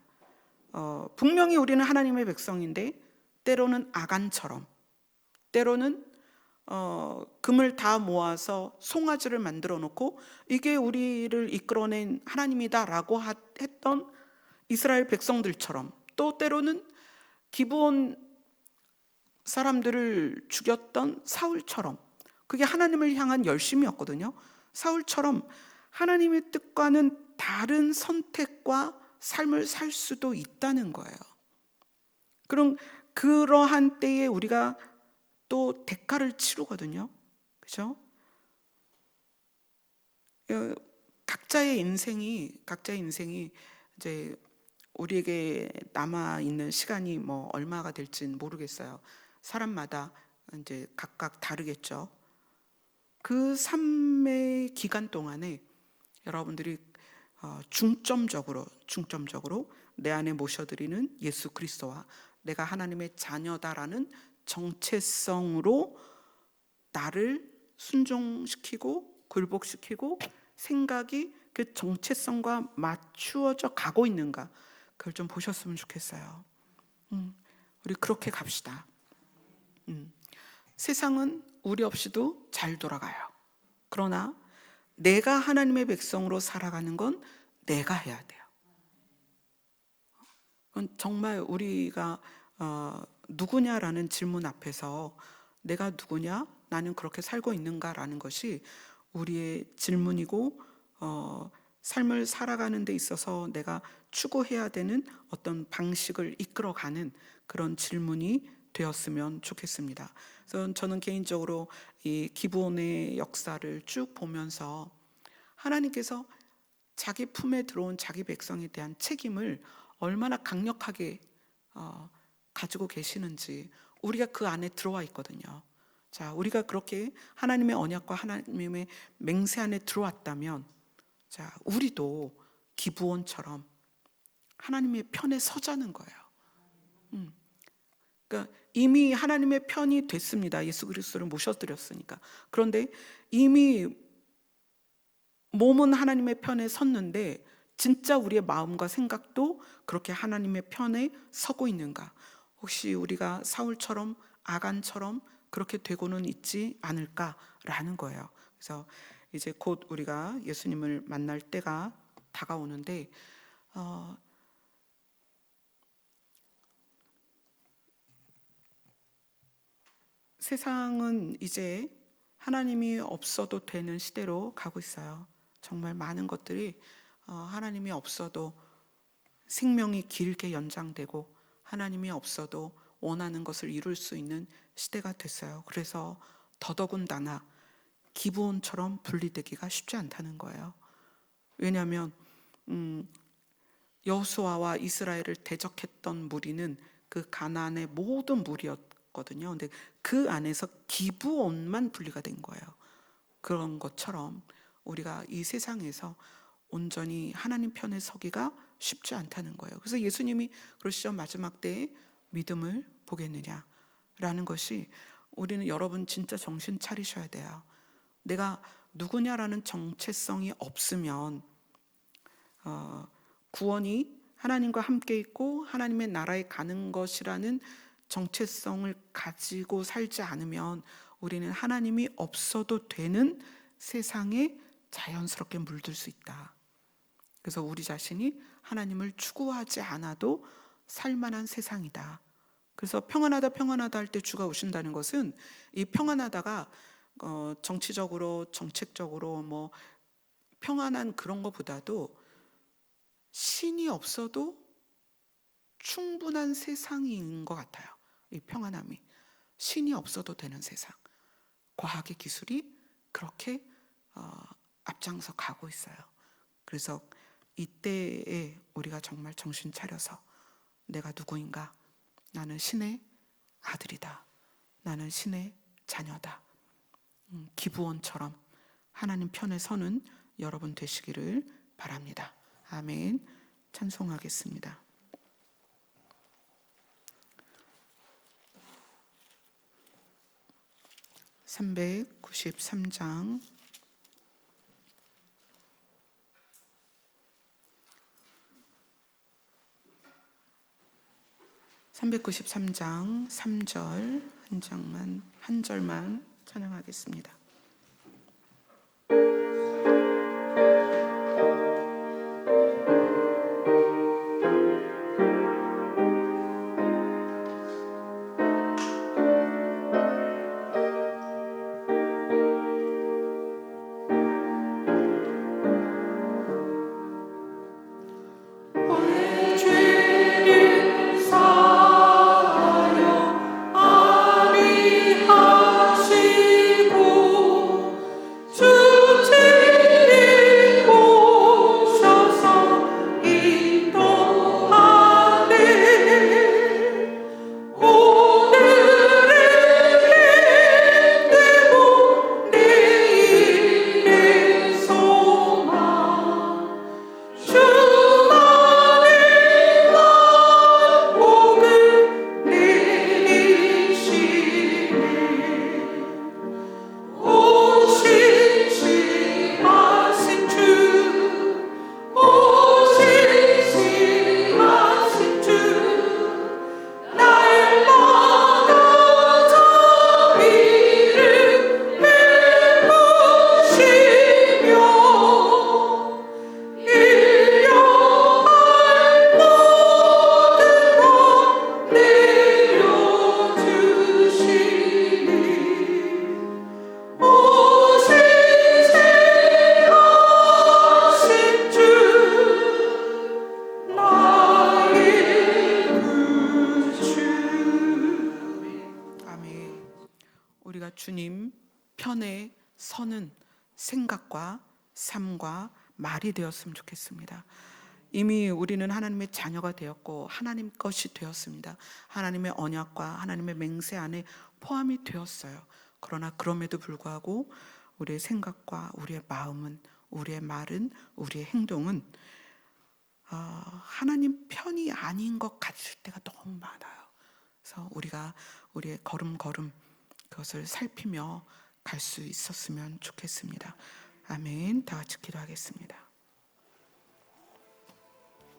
A: 분명히 우리는 하나님의 백성인데 때로는 아간처럼, 때로는 금을 다 모아서 송아지를 만들어 놓고 이게 우리를 이끌어낸 하나님이다라고 했던 이스라엘 백성들처럼, 또 때로는 기브온 사람들을 죽였던 사울처럼, 그게 하나님을 향한 열심이었거든요. 사울처럼 하나님의 뜻과는 다른 선택과 삶을 살 수도 있다는 거예요. 그럼 그러한 때에 우리가 또 대가를 치르거든요. 그죠? 각자의 인생이 이제 우리에게 남아 있는 시간이 얼마가 될지는 모르겠어요. 사람마다 이제 각각 다르겠죠. 그 삶의 기간 동안에 여러분들이 중점적으로 내 안에 모셔드리는 예수 그리스도와 내가 하나님의 자녀다라는 정체성으로 나를 순종시키고 굴복시키고 생각이 그 정체성과 맞추어져 가고 있는가, 그걸 좀 보셨으면 좋겠어요. 우리 그렇게 갑시다. 세상은 우리 없이도 잘 돌아가요. 그러나 내가 하나님의 백성으로 살아가는 건 내가 해야 돼요. 그건 정말 우리가 누구냐라는 질문 앞에서 내가 누구냐, 나는 그렇게 살고 있는가라는 것이 우리의 질문이고, 삶을 살아가는 데 있어서 내가 추구해야 되는 어떤 방식을 이끌어가는 그런 질문이 되었으면 좋겠습니다. 그래서 저는 개인적으로 이 기브온의 역사를 쭉 보면서 하나님께서 자기 품에 들어온 자기 백성에 대한 책임을 얼마나 강력하게 가지고 계시는지 우리가 그 안에 들어와 있거든요. 자, 우리가 그렇게 하나님의 언약과 하나님의 맹세 안에 들어왔다면, 자, 우리도 기브온처럼 하나님의 편에 서자는 거예요. 그러니까 이미 하나님의 편이 됐습니다. 예수 그리스도를 모셔드렸으니까. 그런데 이미 몸은 하나님의 편에 섰는데 진짜 우리의 마음과 생각도 그렇게 하나님의 편에 서고 있는가? 혹시 우리가 사울처럼 아간처럼 그렇게 되고는 있지 않을까라는 거예요. 그래서 이제 곧 우리가 예수님을 만날 때가 다가오는데, 세상은 이제 하나님이 없어도 되는 시대로 가고 있어요. 정말 많은 것들이 하나님이 없어도 생명이 길게 연장되고 하나님이 없어도 원하는 것을 이룰 수 있는 시대가 됐어요. 그래서 더더군다나 기브온처럼 분리되기가 쉽지 않다는 거예요. 왜냐하면 여호수아와 이스라엘을 대적했던 무리는 그 가나안의 모든 무리였거든요. 근데 그 안에서 기브온만 분리가 된 거예요. 그런 것처럼 우리가 이 세상에서 온전히 하나님 편에 서기가 쉽지 않다는 거예요. 그래서 예수님이 그러시죠. 마지막 때에 믿음을 보겠느냐라는 것이, 우리는 여러분 진짜 정신 차리셔야 돼요. 내가 누구냐라는 정체성이 없으면 구원이 하나님과 함께 있고 하나님의 나라에 가는 것이라는 정체성을 가지고 살지 않으면 우리는 하나님이 없어도 되는 세상에 자연스럽게 물들 수 있다. 그래서 우리 자신이 하나님을 추구하지 않아도 살만한 세상이다. 그래서 평안하다 평안하다 할 때 주가 오신다는 것은, 이 평안하다가 정치적으로 정책적으로 뭐 평안한 그런 것보다도 신이 없어도 충분한 세상인 것 같아요. 이 평안함이 신이 없어도 되는 세상. 과학의 기술이 그렇게 앞장서 가고 있어요. 그래서 이때에 우리가 정말 정신 차려서 내가 누구인가? 나는 신의 아들이다. 나는 신의 자녀다. 기브온처럼 하나님 편에 서는 여러분 되시기를 바랍니다. 아멘. 찬송하겠습니다. 393장 393장 3절 한 절만 찬양하겠습니다. 우리가 주님 편에 서는 생각과 삶과 말이 되었으면 좋겠습니다. 이미 우리는 하나님의 자녀가 되었고 하나님 것이 되었습니다. 하나님의 언약과 하나님의 맹세 안에 포함이 되었어요. 그러나 그럼에도 불구하고 우리의 생각과 우리의 마음은, 우리의 말은, 우리의 행동은 하나님 편이 아닌 것 같을 때가 너무 많아요. 그래서 우리가 우리의 걸음걸음 그것을 살피며 갈 수 있었으면 좋겠습니다. 아멘. 다 같이 기도하겠습니다.